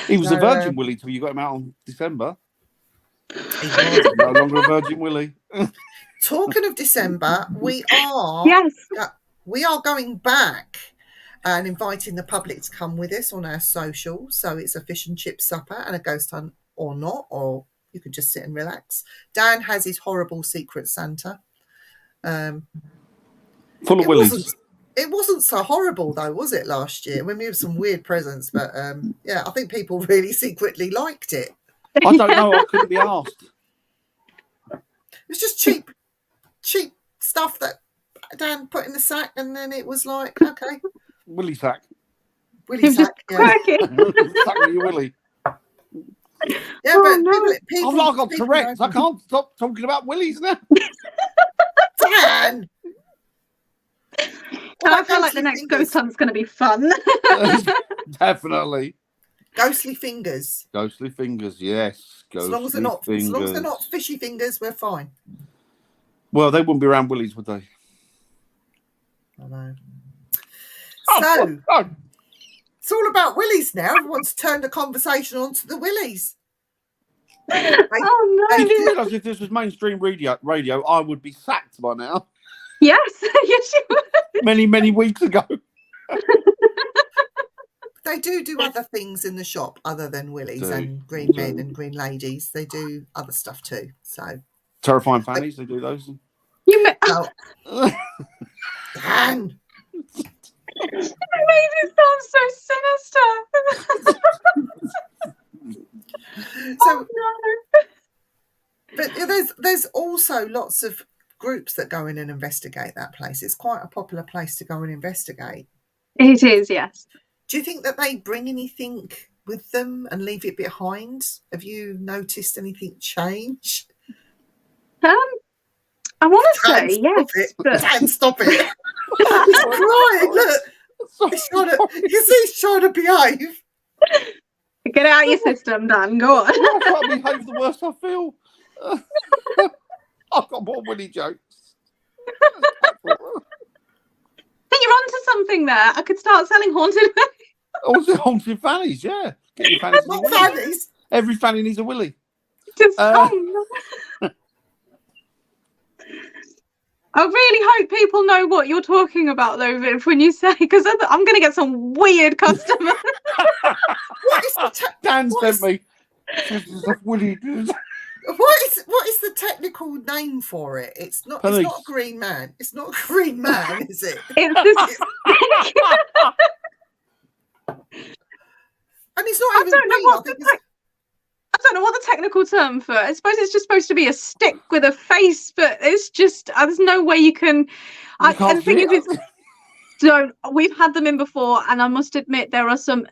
He was a virgin Willie till you got him out on December. He was no longer a virgin Willie. Talking of December, we are going back and inviting the public to come with us on our socials. So it's a fish and chip supper and a ghost hunt or not, or you could just sit and relax. Dan has his horrible secret Santa. Full of willies. It wasn't so horrible though, was it, last year? We had some weird presents, but I think people really secretly liked it. I don't know. I couldn't be asked. It was just cheap stuff that Dan put in the sack, and then it was like, okay. Willie sack. Willie sack, Sack with your Willie. Yeah, but people I've got Tourette's. I can't stop talking about Willies now. Dan! I feel like the next ghost hunt's going to be fun. Definitely. Ghostly fingers. Ghostly fingers, yes. As long as they're not fishy fingers, we're fine. Well, they wouldn't be around Willies, would they? I know. Oh, So, oh, it's all about willies now. Everyone's turned the conversation onto the willies. Oh I no! didn't realise if this was mainstream radio, I would be sacked by now. Yes, yes, you would. Many weeks ago. They do other things in the shop other than willies Do. and green men and green ladies. They do other stuff too. So Terrifying fannies, they do those. You made well, Dan. it sound so sinister. So, Oh, no. but there's also lots of groups that go in and investigate that place. It's quite a popular place to go and investigate. It is, yes. Do you think that they bring anything with them and leave it behind? Have you noticed anything change? I want to Dan, say stop yes, it. but Dan, stop it. He's crying. Look, he's trying to. You can see he's trying to behave. get it out of your system, Dan. Go on. I can't behave the worse I feel. I've got more Willie jokes. I think you're onto something there. I could start selling haunted. Also, haunted fannies, yeah. Get your fannies. Not fannies. Every fanny needs a Willie. Just I really hope people know what you're talking about, though, Viv, when you say, because I'm going to get some weird customers. What is the Dan what sent me. Willie. what is the technical name for it? It's not a green man. It's not a green man, is it? It's And it's not even green. I don't know what the technical term for it. I suppose it's just supposed to be a stick with a face, but it's just there's no way you can. And the thing is, we've had them in before, and I must admit there are some,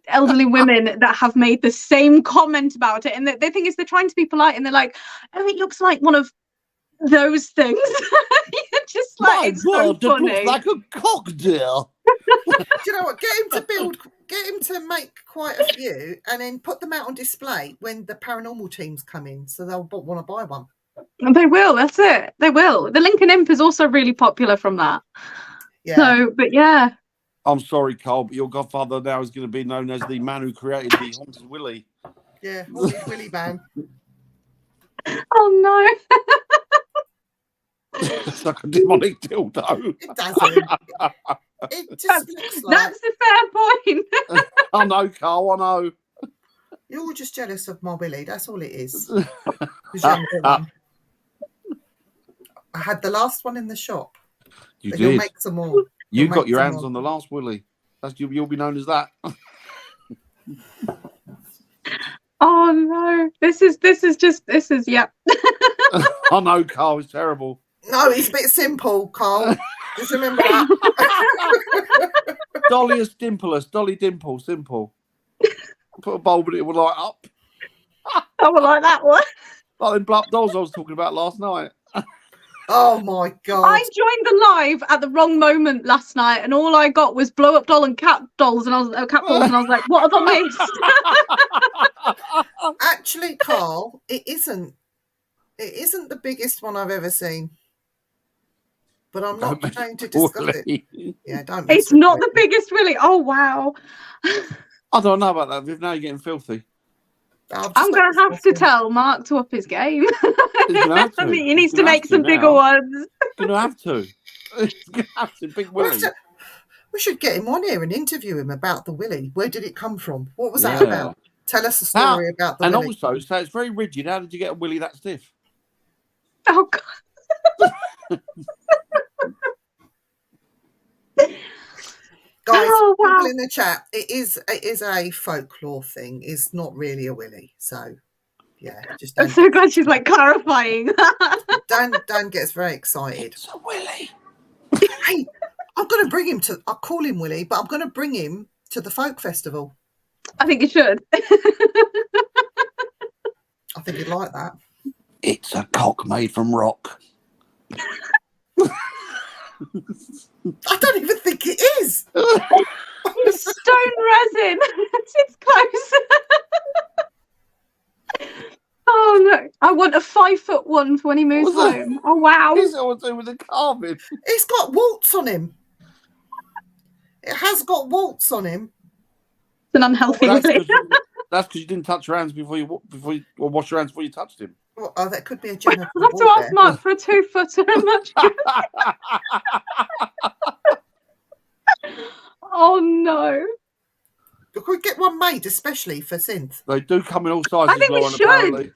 elderly women that have made the same comment about it, and the thing is, they're trying to be polite, and they're like, "Oh, it looks like one of those things." You're just like, it's so funny. It looks like a cocktail. Do you know what? Get him to make quite a few, and then put them out on display when the paranormal teams come in, so they'll want to buy one. And they will. That's it. They will. The Lincoln Imp is also really popular from that. Yeah. So, but yeah. I'm sorry, Carl, but your godfather now is going to be known as the man who created the haunted Willie. Yeah, haunted Willie man. Oh no. It's like a demonic dildo. It doesn't. It just looks like. That's the fair point. I know, Carl. I know. You're all just jealous of my Willie. That's all it is. I had the last one in the shop. You but did. You'll make some more. You got your hands on the last Willie. You'll be known as that. Oh no. This is yep. I know, Carl. It's terrible. No, it's a bit simple, Carl. Just remember that. Dolly is dimpleless. Dolly dimple, simple. Put a bulb in it, it will light up. I would like that one. Like them blow up dolls I was talking about last night. Oh my god! I joined the live at the wrong moment last night, and all I got was blow up doll and cat dolls, and I was cat balls, and I was like, "What have I missed?" Actually, Carl, it isn't. It isn't the biggest one I've ever seen. But I'm not trying to discuss it. Yeah, don't. It's not the biggest, really. Oh wow! I don't know about that, Viv. Now you're getting filthy. I'm going to have to tell Mark to up his game. I mean, he needs to make some bigger ones. He's going to have to. He's going to have to. Big Willie. We should get him on here and interview him about the Willie. Where did it come from? What was that about? Tell us a story about the Willie. And also, so it's very rigid. How did you get a Willie that stiff? Oh, God. Guys, people in the chat, it is a folklore thing. It's not really a Willie. So, yeah. Just I'm so glad she's like clarifying. Dan gets very excited. It's a Willie. Hey, I'm going to bring him to. I'll call him Willie, but I'm going to bring him to the folk festival. I think you should. I think he'd like that. It's a cock made from rock. I don't even think it is. Stone resin. It's close. Oh no! I want a 5 foot one for when he moves What's that? home. Oh wow! He's all to do with the carving. It's got warts on him. It has got warts on him. It's an unhealthy Well, Willy. that's because you didn't touch your hands before you or wash your hands before you touched him. Well, oh, that could be a I'll genital have to wart ask there. Mark for a 2-footer and much. Oh no! Could we get one made especially for synth? They do come in all sizes, I think we Lauren, should. apparently.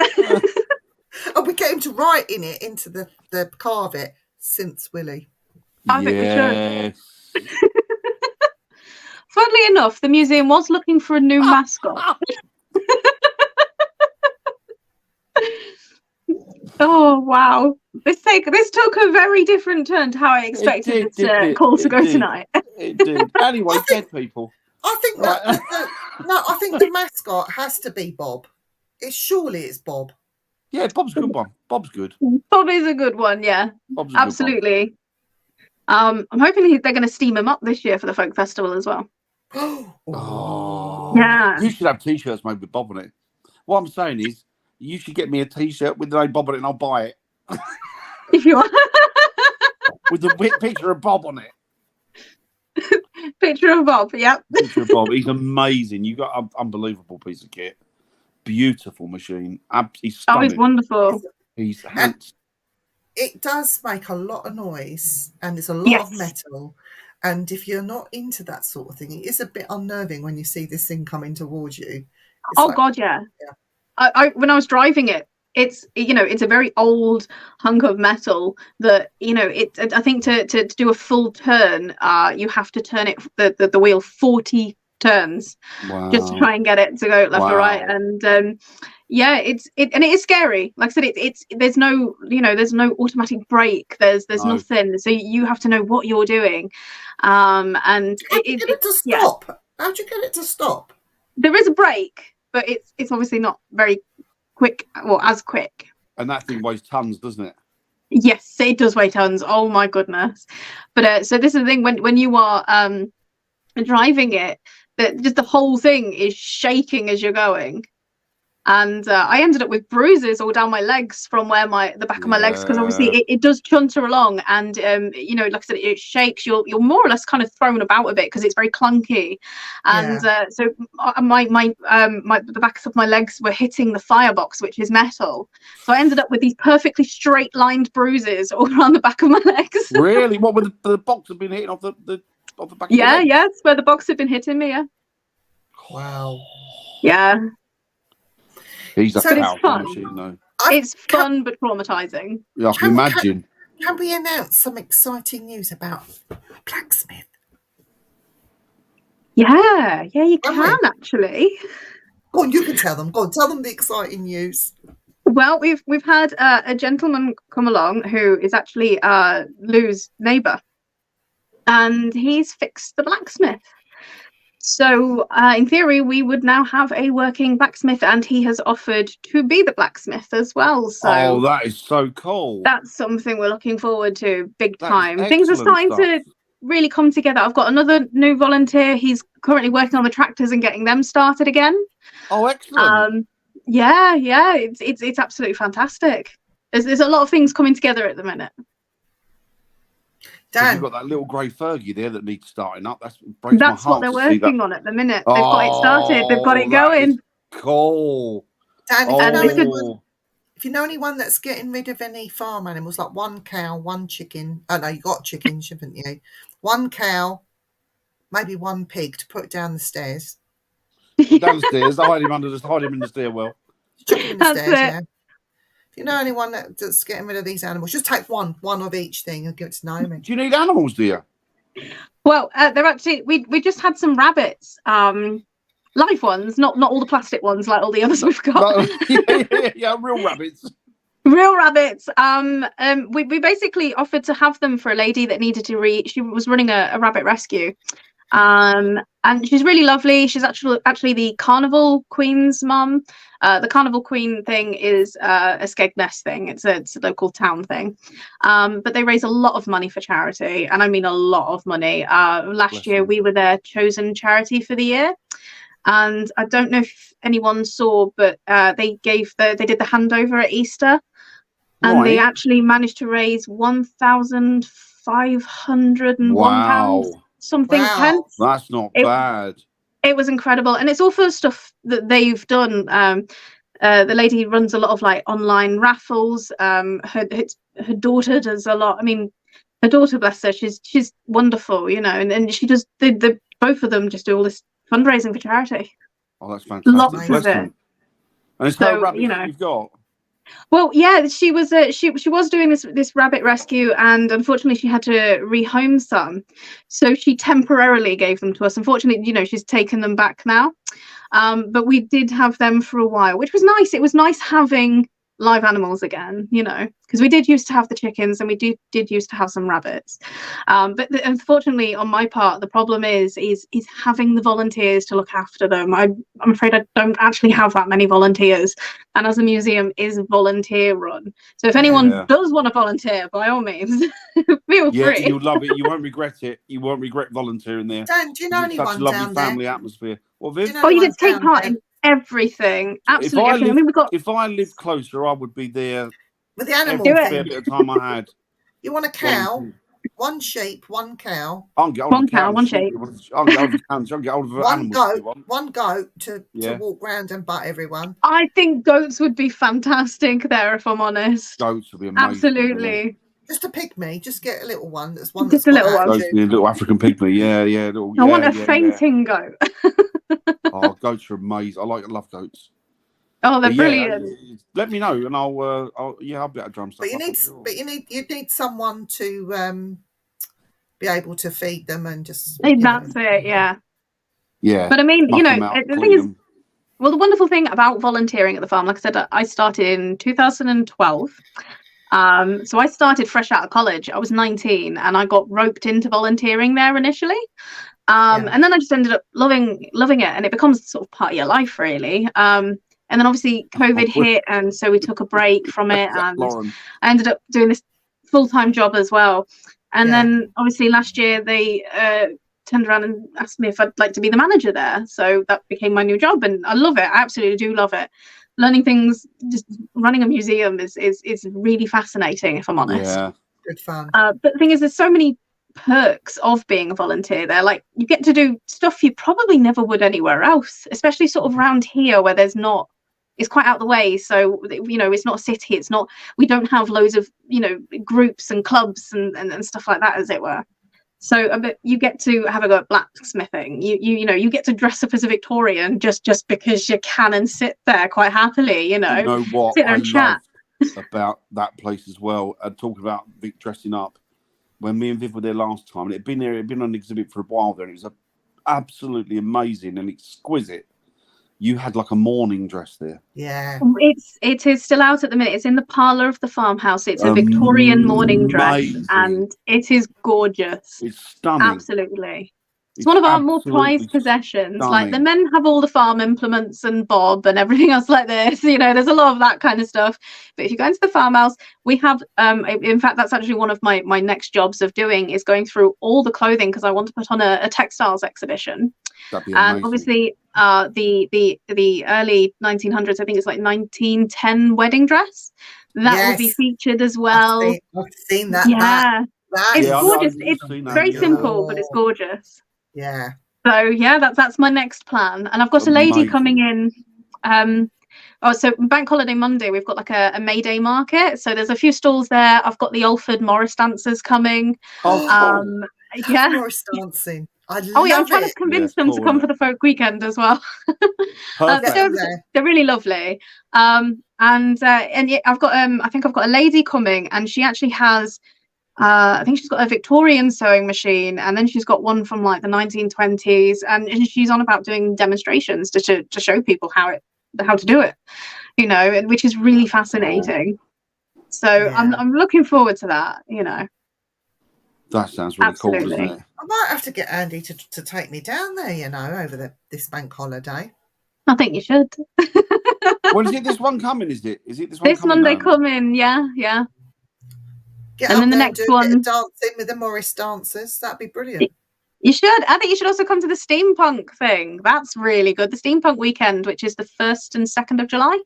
Oh, we get him to write in it into the carve it, Synth Willy. I think we should. Yes. Funnily enough, the museum was looking for a new mascot. Oh wow! This took a very different turn to how I expected this call to go tonight. It did. Anyway, dead people. I think that I think the mascot has to be Bob. Surely it's Bob. Yeah, Bob's a good one. Bob's good. Bob is a good one, yeah. Bob's a good one. Absolutely. I'm hoping they're going to steam him up this year for the folk festival as well. Oh. Yeah. You should have t-shirts made with Bob on it. What I'm saying is, you should get me a t-shirt with the name Bob on it and I'll buy it. If you want. With the picture of Bob on it. Picture of Bob, yep. Picture of Bob. He's amazing. You got an unbelievable piece of kit. Beautiful machine. He's stunning. Oh, he's wonderful. He's handsome. It does make a lot of noise and it's a lot of metal. And if you're not into that sort of thing, it is a bit unnerving when you see this thing coming towards you. It's God, yeah. I when I was driving it, it's a very old hunk of metal that I think to do a full turn, you have to turn it the wheel 40 turns just to try and get it to go left or right. And it is scary. Like I said, there's no automatic brake. There's nothing. So you have to know what you're doing. And how'd you get it to stop? How'd you get it to stop? There is a brake, but it's obviously not very quick, or as quick. And that thing weighs tons, doesn't it? Yes, it does weigh tons. Oh my goodness! But so this is the thing, when you are driving it, that just the whole thing is shaking as you're going. And I ended up with bruises all down my legs from where the back of my legs, because obviously it does chunter along, and like I said, it shakes. You're more or less kind of thrown about a bit because it's very clunky, and so the backs of my legs were hitting the firebox, which is metal. So I ended up with these perfectly straight lined bruises all around the back of my legs. Really? What would the box have been hitting off the back? Yeah, it's where the box had been hitting me. Yeah. Wow. Yeah. He's a powerful machine, though. It's fun but traumatizing. Yeah, I can imagine. Can we announce some exciting news about blacksmith? Yeah, you can actually. Go on, you can tell them. Go on, tell them the exciting news. Well, we've had a gentleman come along who is actually Lou's neighbour, and he's fixed the blacksmith. So in theory, we would now have a working blacksmith, and he has offered to be the blacksmith as well. So that is so cool. That's something we're looking forward to big time. Things are starting to really come together. I've got another new volunteer. He's currently working on the tractors and getting them started again. Oh, excellent. Yeah, it's absolutely fantastic. There's a lot of things coming together at the minute. Dan, you've got that little grey Fergie there that needs starting up. That's what they're working on at the minute. They've got it started. They've got it going. Cool. Dan, if you know anyone that's getting rid of any farm animals, like one cow, one chicken. Oh no, you got chickens, haven't you? One cow, maybe one pig to put down the stairs. Downstairs, hide him in the stairwell. Chuck him in the stairs, yeah. If you know anyone that's getting rid of these animals, just take one of each thing and give it to Naomi. Do you need animals, dear? Well, they're actually we just had some rabbits, live ones, not all the plastic ones like all the others we've got. Yeah, real rabbits. Real rabbits. We basically offered to have them for a lady that needed to she was running a rabbit rescue. And she's really lovely. She's actually the Carnival Queen's mum. The Carnival Queen thing is a Skegness thing. It's a local town thing. But they raise a lot of money for charity, and I mean a lot of money. Last year we were their chosen charity for the year, and I don't know if anyone saw, but they did the handover at Easter. and they actually managed to raise £1,501 something pence. That's not bad. It was incredible, and it's all for stuff that they've done. The lady runs a lot of like online raffles. Her daughter does a lot. I mean, her daughter, bless her, she's wonderful, you know, and she does the both of them just do all this fundraising for charity. Oh, that's fantastic. Lots of it. And it's so, rabbit you've got. Well, yeah, she was doing this rabbit rescue, and unfortunately she had to rehome some, so she temporarily gave them to us. Unfortunately, you know, she's taken them back now, but we did have them for a while, which was nice. It was nice having live animals again, you know, because we did used to have the chickens, and we did used to have some rabbits, but unfortunately on my part the problem is having the volunteers to look after them. I'm afraid I don't actually have that many volunteers, and as a museum is volunteer run, so if anyone does want to volunteer, by all means feel free. You'll love it. You won't regret it. You won't regret volunteering there. Dan, do you know anyone such a lovely down family there? atmosphere. What, Viv? You get to take part in everything, absolutely everything. I mean, if I lived closer, I would be there with the animal every fair bit of time I had. You want a cow, one sheep, one cow. I'll get one cow, one sheep. I'll get hold of one goat to walk round and butt everyone. I think goats would be fantastic there, if I'm honest. Goats would be amazing. Absolutely. Just a pigmy. Just get a little one. Just a little one. A little African pigmy. Yeah. I want a fainting goat. Oh, goats are amazing. I love goats. Oh, they're brilliant. Let me know, and I'll be able to drum stuff. But you need someone to be able to feed them and just. That's it. Yeah. Yeah. But I mean, you know, the thing is, well, the wonderful thing about volunteering at the farm, like I said, I started in 2012. So I started fresh out of college. I was 19, and I got roped into volunteering there initially. And then I just ended up loving it, and it becomes sort of part of your life, really. And then obviously COVID hit, and so we took a break from it, and I ended up doing this full-time job as well. And then obviously last year they turned around and asked me if I'd like to be the manager there. So that became my new job, and I love it. I absolutely do love it. Learning things, just running a museum is really fascinating, if I'm honest. Yeah, good fun. But the thing is, there's so many perks of being a volunteer there. Like, you get to do stuff you probably never would anywhere else, especially sort of around here where it's quite out the way. So, you know, it's not a city. We don't have loads of, you know, groups and clubs and stuff like that, as it were. So you get to have a go at blacksmithing. You get to dress up as a Victorian just because you can, and sit there quite happily, you know. You know what sit there and chat about that place as well, and talking about Vic dressing up. When me and Viv were there last time, and it'd been on exhibit for a while there, and it was absolutely amazing and exquisite. You had like a morning dress there. Yeah. It is still out at the minute. It's in the parlour of the farmhouse. It's a Victorian morning dress, and it is gorgeous. It's stunning. Absolutely. It's one of our more prized possessions. Stunning. Like, the men have all the farm implements and bob and everything else like this. You know, there's a lot of that kind of stuff. But if you go into the farmhouse, we have, in fact, that's actually one of my next jobs of doing, is going through all the clothing, because I want to put on a textiles exhibition. That'd be amazing. And obviously, the early 1900s, I think it's like 1910 wedding dress. That will be featured as well. I've seen that. Yeah. It's gorgeous. It's very simple, but it's gorgeous. Yeah. So yeah, that's my next plan, and I've got a lady coming in. So Bank Holiday Monday, we've got like a May Day market. So there's a few stalls there. I've got the Alford Morris dancers coming. Yeah, Morris dancing. I'm trying to convince them to come for the folk weekend as well. They're really lovely. And I've got I think I've got a lady coming, and she actually has. I think she's got a Victorian sewing machine, and then she's got one from like the 1920s, and she's on about doing demonstrations to show people how to do it, you know, which is really fascinating. So I'm looking forward to that, you know. That sounds really cool, doesn't it? I might have to get Andy to take me down there, you know, over this bank holiday. I think you should. Well, is it this one coming? Is it this one? This Monday coming? Yeah. Get and then the next one, a bit of dancing with the Morris dancers. That'd be brilliant. You should. I think you should also come to the steampunk thing. That's really good. The steampunk weekend, which is the 1st and 2nd of July.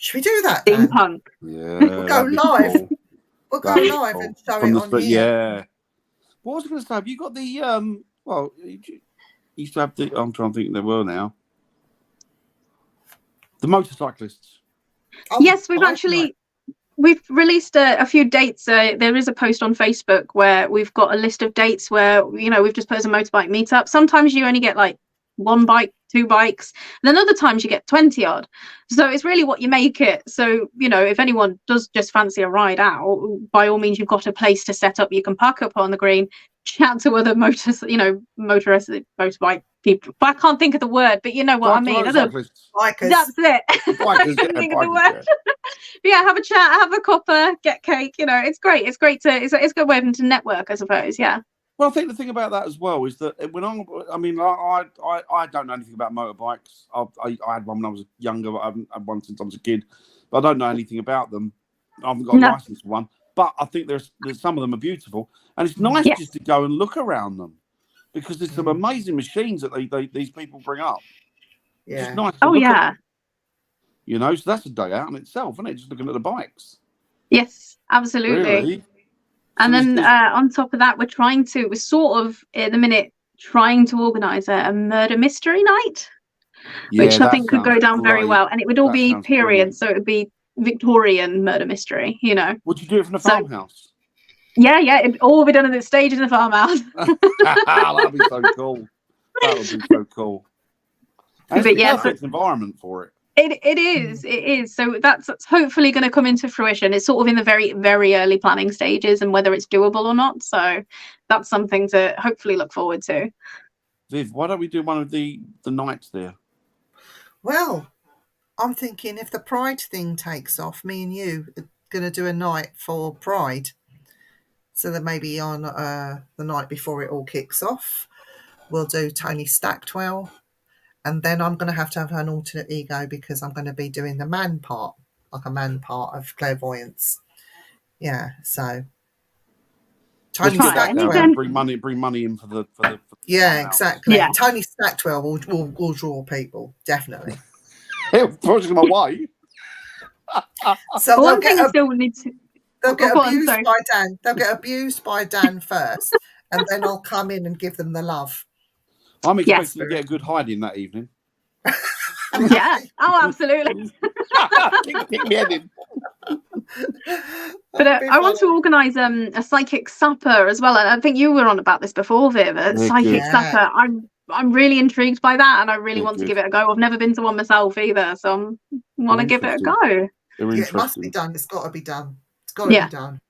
Should we do that, Dan? Steampunk. Yeah, We'll go that'd be live. cool. We'll go That'd be live cool. and show From it the on here. Yeah. What was I going to say? Have you got the Well, you used to have the. I'm trying to think. There were now the motorcyclists. Oh, Yes, we've bike actually night. we've released a few dates. There is a post on Facebook where we've got a list of dates where we've just put as a motorbike meetup. Sometimes you only get like one bike, two bikes, and then other times you get 20 odd. So it's really what you make it. So if anyone does just fancy a ride out, by all means, you've got a place to set up. You can park up on the green, chat to other motorists, motorbike people. But I can't think of the word, but you know what I mean. Motorcyclists. Bikers. That's it. Bikers, Couldn't think of the bikers, word. But yeah, have a chat, have a cuppa, get cake. It's great. It's great it's a good way to network, I suppose. Yeah. Well, I think the thing about that as well is that when I don't know anything about motorbikes. I had one when I was younger, but I haven't had one since I was a kid. But I don't know anything about them. I haven't got a license for one. But I think there's some of them are beautiful, and it's nice just to go and look around them because there's some amazing machines that these people bring up. Yeah. Just nice. Oh yeah. So that's a day out in itself, isn't it? Just looking at the bikes. Yes, absolutely. Really? And then on top of that, we're sort of at the minute trying to organise a murder mystery night, which I think could go down very well. And it would all be period, brilliant. So it would be Victorian murder mystery, Would you do it from the farmhouse? Yeah, it'd all be done at the stage in the farmhouse. That'd be so cool. That would be so cool. That's the perfect environment for it. It is. So that's hopefully going to come into fruition. It's sort of in the very, very early planning stages and whether it's doable or not. So that's something to hopefully look forward to. Viv, why don't we do one of the nights there? Well, I'm thinking if the Pride thing takes off, me and you are going to do a night for Pride. So that maybe on the night before it all kicks off, we'll do Tony Stackwell. And then I'm going to have an alternate ego because I'm going to be doing the man part, like a man part of clairvoyance. Yeah, so Tony Stackwell. Bring money in for the yeah, exactly. Yeah. Tony Stackwell will draw people, definitely. Pushing my way. So one thing I still need to. They'll get abused by Dan. They'll get abused by Dan first, and then I'll come in and give them the love. I'm expecting to get a good hiding that evening. Yeah. Oh, absolutely. Kick me head in. But I want to organise a psychic supper as well. And I think you were on about this before, Viv. Psychic supper. I'm really intrigued by that, and I really want to give it a go. I've never been to one myself either, so I want to give it a go. It must be done. It's got to be done. It's got to be done.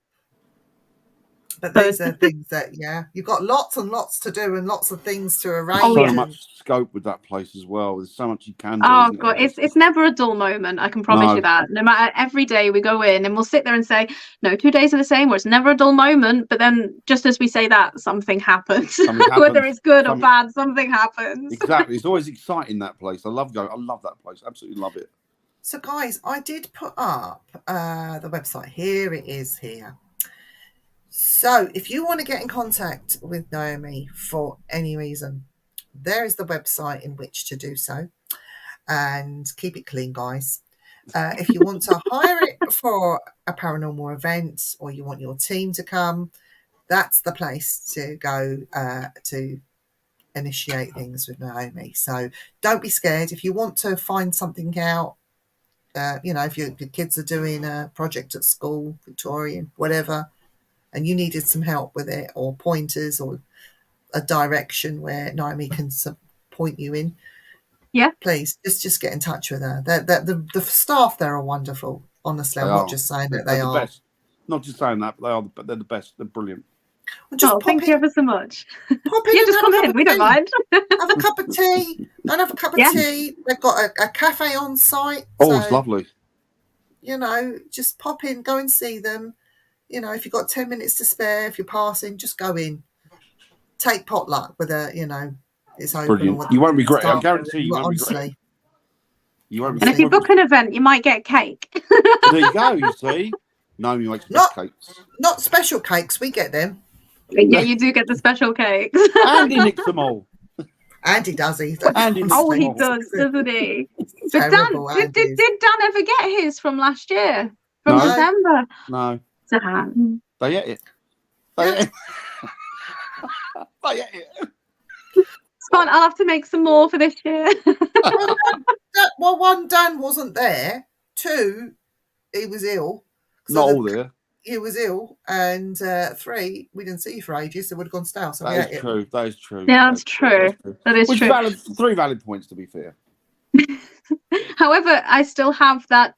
But these are things that, you've got lots and lots to do and lots of things to arrange. So much scope with that place as well. There's so much you can do. Oh, God, it's never a dull moment. I can promise you that. No matter, every day we go in and we'll sit there and say, no, 2 days are the same, or it's never a dull moment. But then just as we say that, something happens. Whether it's good or bad, something happens. Exactly. It's always exciting, that place. I love that place. Absolutely love it. So, guys, I did put up the website. Here it is here. So if you want to get in contact with Naomi for any reason, there is the website in which to do so. And keep it clean, guys. If you want to hire it for a paranormal event or you want your team to come, that's the place to go to initiate things with Naomi. So don't be scared. If you want to find something out, if your kids are doing a project at school, Victorian, whatever, and you needed some help with it or pointers or a direction where Naomi can point you in, please just get in touch with her. The staff there are wonderful. Honestly, I'm not just saying that they are. Best. Not just saying that, but they're the best. They're brilliant. Well, thank you ever so much. Pop in, just come in. We don't mind. Have a cup of tea. Go and have a cup of tea. They've got a cafe on site. Oh, it's lovely. Just pop in, go and see them. If you've got 10 minutes to spare, if you're passing, just go in. Take potluck with it's open. Brilliant. You won't regret it. I guarantee you won't regret it. You won't regret it. And if you book an event, you might get cake. There you go, you see. Naomi makes best cakes. Not special cakes, we get them. Yeah, you do get the special cakes. And he nicks them all. Andy does. He Andy looks Oh, he horrible. does, doesn't he? But Dan, Terrible, did Andy is. Dan ever get his from last year? From No. December? No, Dan. they ate it. They ate it. They ate it. It's fine. I'll have to make some more for this year. Well, one, Dan wasn't there. Two, he was ill. Not all there. He was ill, and three, we didn't see you for ages, so it would have gone stale. So That is true. That is true. Yeah, that's true. That is Which true. valid, 3 valid points, to be fair. However, I still have that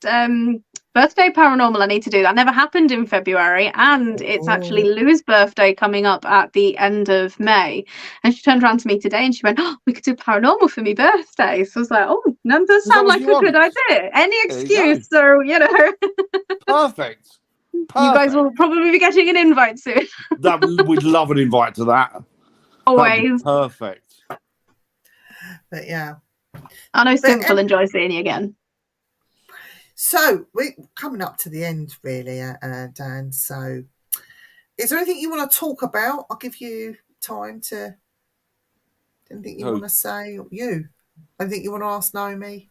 birthday paranormal I need to do. That never happened in February, and it's actually Lou's birthday coming up at the end of May. And she turned around to me today and she went, "Oh, we could do paranormal for me birthday." So I was like, "Oh, that does sound like a good idea. Any excuse." So, you know. Perfect. You guys will probably be getting an invite soon. We'd love an invite to that. Always. Perfect. But yeah. I know Simple enjoys seeing you again. So we're coming up to the end, really, Dan. So is there anything you want to talk about? I'll give you time to... Anything you want to say? You? Anything you want to ask Naomi?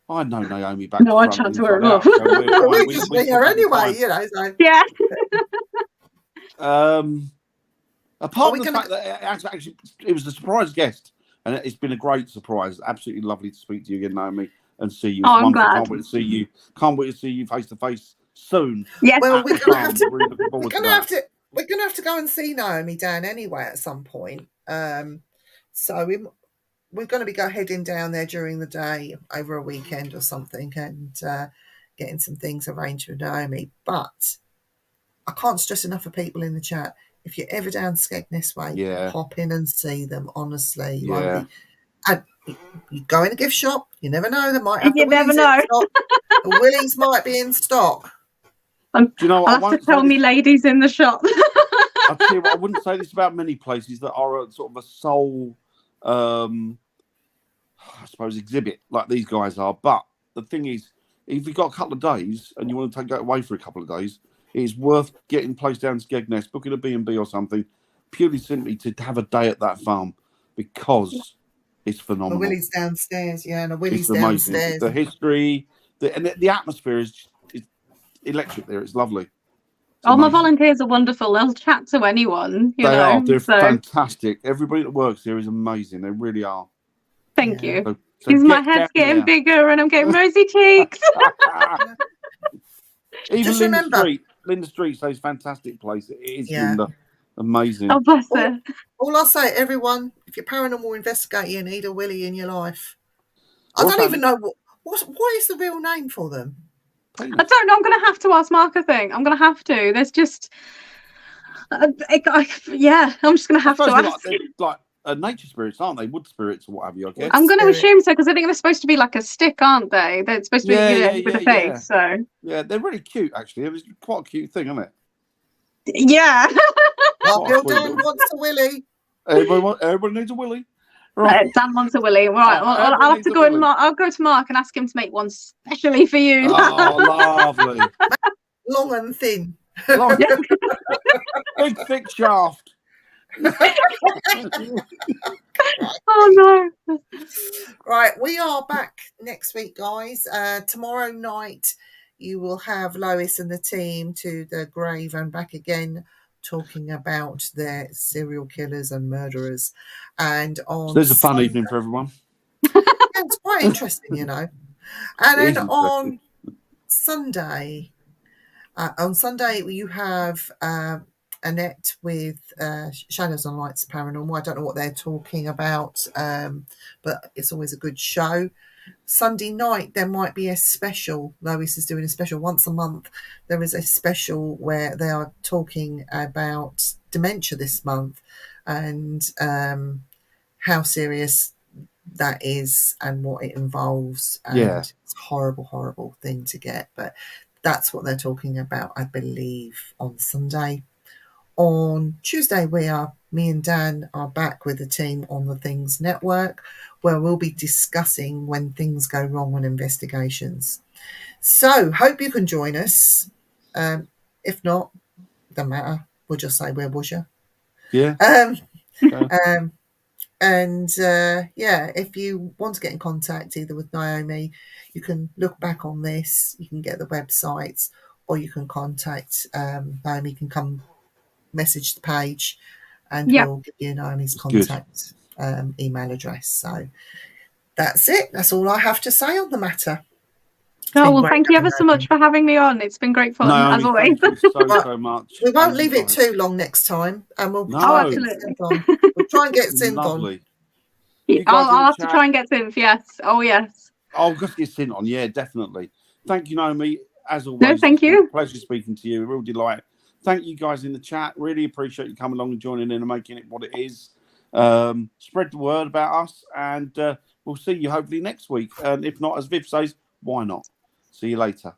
I know Naomi back. No, I chat to her enough. We just bring her anyway, you know. So. Yeah. Apart from the fact that it was a surprise guest, and it's been a great surprise. Absolutely lovely to speak to you again, Naomi, and see you. Oh, I'm glad. Can't wait to see you. Can't wait to see you face to face soon. Yes. Well, we're gonna have to. Really We're gonna have to go and see Naomi, Dan, anyway, at some point. So we're going to be heading down there during the day over a weekend or something, and getting some things arranged with Naomi. But I can't stress enough for people in the chat, if you're ever down Skegness way, pop in and see them. Honestly, and you go in a gift shop. You never know; they might have the never Willies know. in stock. The Willies might be in stock. Do you know what? I'll have to tell me ladies in the shop. I'll tell you what, I wouldn't say this about many places that are a sort of a sole, I suppose, exhibit like these guys are. But the thing is, if you've got a couple of days and you want to go away for a couple of days, it's worth getting placed down Skegness, booking a B&B or something, purely simply to have a day at that farm, because it's phenomenal. The Willie's downstairs, and the Willie's downstairs. The history, the atmosphere is electric there. It's lovely. My volunteers are wonderful. They'll chat to anyone. They are. They're fantastic. Everybody that works here is amazing. They really are. Thank you. Because my head's getting bigger and I'm getting rosy cheeks. Even Linda Street says fantastic place. It is Linda. Amazing. Oh, bless her. All I'll say, everyone, if you're paranormal investigator, you need a Willie in your life. I don't even know what is the real name for them. I don't know. I'm going to have to ask Mark, I think. I'm going to have to. There's just... I'm just going to have to ask. Like nature spirits, aren't they? Wood spirits or what have you, I guess. I'm going to assume so, because I think they're supposed to be like a stick, aren't they? They're supposed to be with a face, so... Yeah, they're really cute, actually. It was quite a cute thing, isn't it? Yeah. Well, Dan wants a Willie. Everybody needs a Willie. Right. Dan wants a Willie. Right. I'll have to go and I'll go to Mark and ask him to make one specially for you. Oh, lovely. Long and thin. Big thick shaft. Oh no. Right, we are back next week, guys. Tomorrow night you will have Lois and the team to the grave and back again, talking about their serial killers and murderers. And on there's a fun evening for everyone. It's quite interesting, you know. And then on Sunday you have Annette with Shadows and Lights Paranormal. I don't know what they're talking about, but it's always a good show. Sunday night there might be a special. Lois is doing a special once a month. There is a special where they are talking about dementia this month, and how serious that is and what it involves. And it's a horrible thing to get, but that's what they're talking about, I believe, on Sunday. On Tuesday, me and Dan are back with the team on the Things Network, where we'll be discussing when things go wrong on investigations. So, hope you can join us. If not, doesn't matter. We'll just say, where was you? Yeah. And yeah, if you want to get in contact either with Naomi, you can look back on this, you can get the websites, or you can contact Naomi. You can come message the page and Yeah. we'll give you Naomi's It's good. contact email address. So that's it. That's all I have to say on the matter. Oh, well, thank you ever so much for having me on. It's been great fun, Naomi, as always. thank you so much. We won't And leave you it guys. too long next time, and we'll No. try Oh, and get absolutely. synth on. We'll try and get synth on. Lovely. You guys I'll in the have to chat? try and get synth, yes. Oh, yes. I'll just get synth on, yeah, definitely. Thank you, Naomi. As always, No, thank you. Pleasure speaking to you. A real delight. Thank you guys in the chat. Really appreciate you coming along and joining in and making it what it is. Spread the word about us, and we'll see you hopefully next week. And if not, as Viv says, why not? See you later.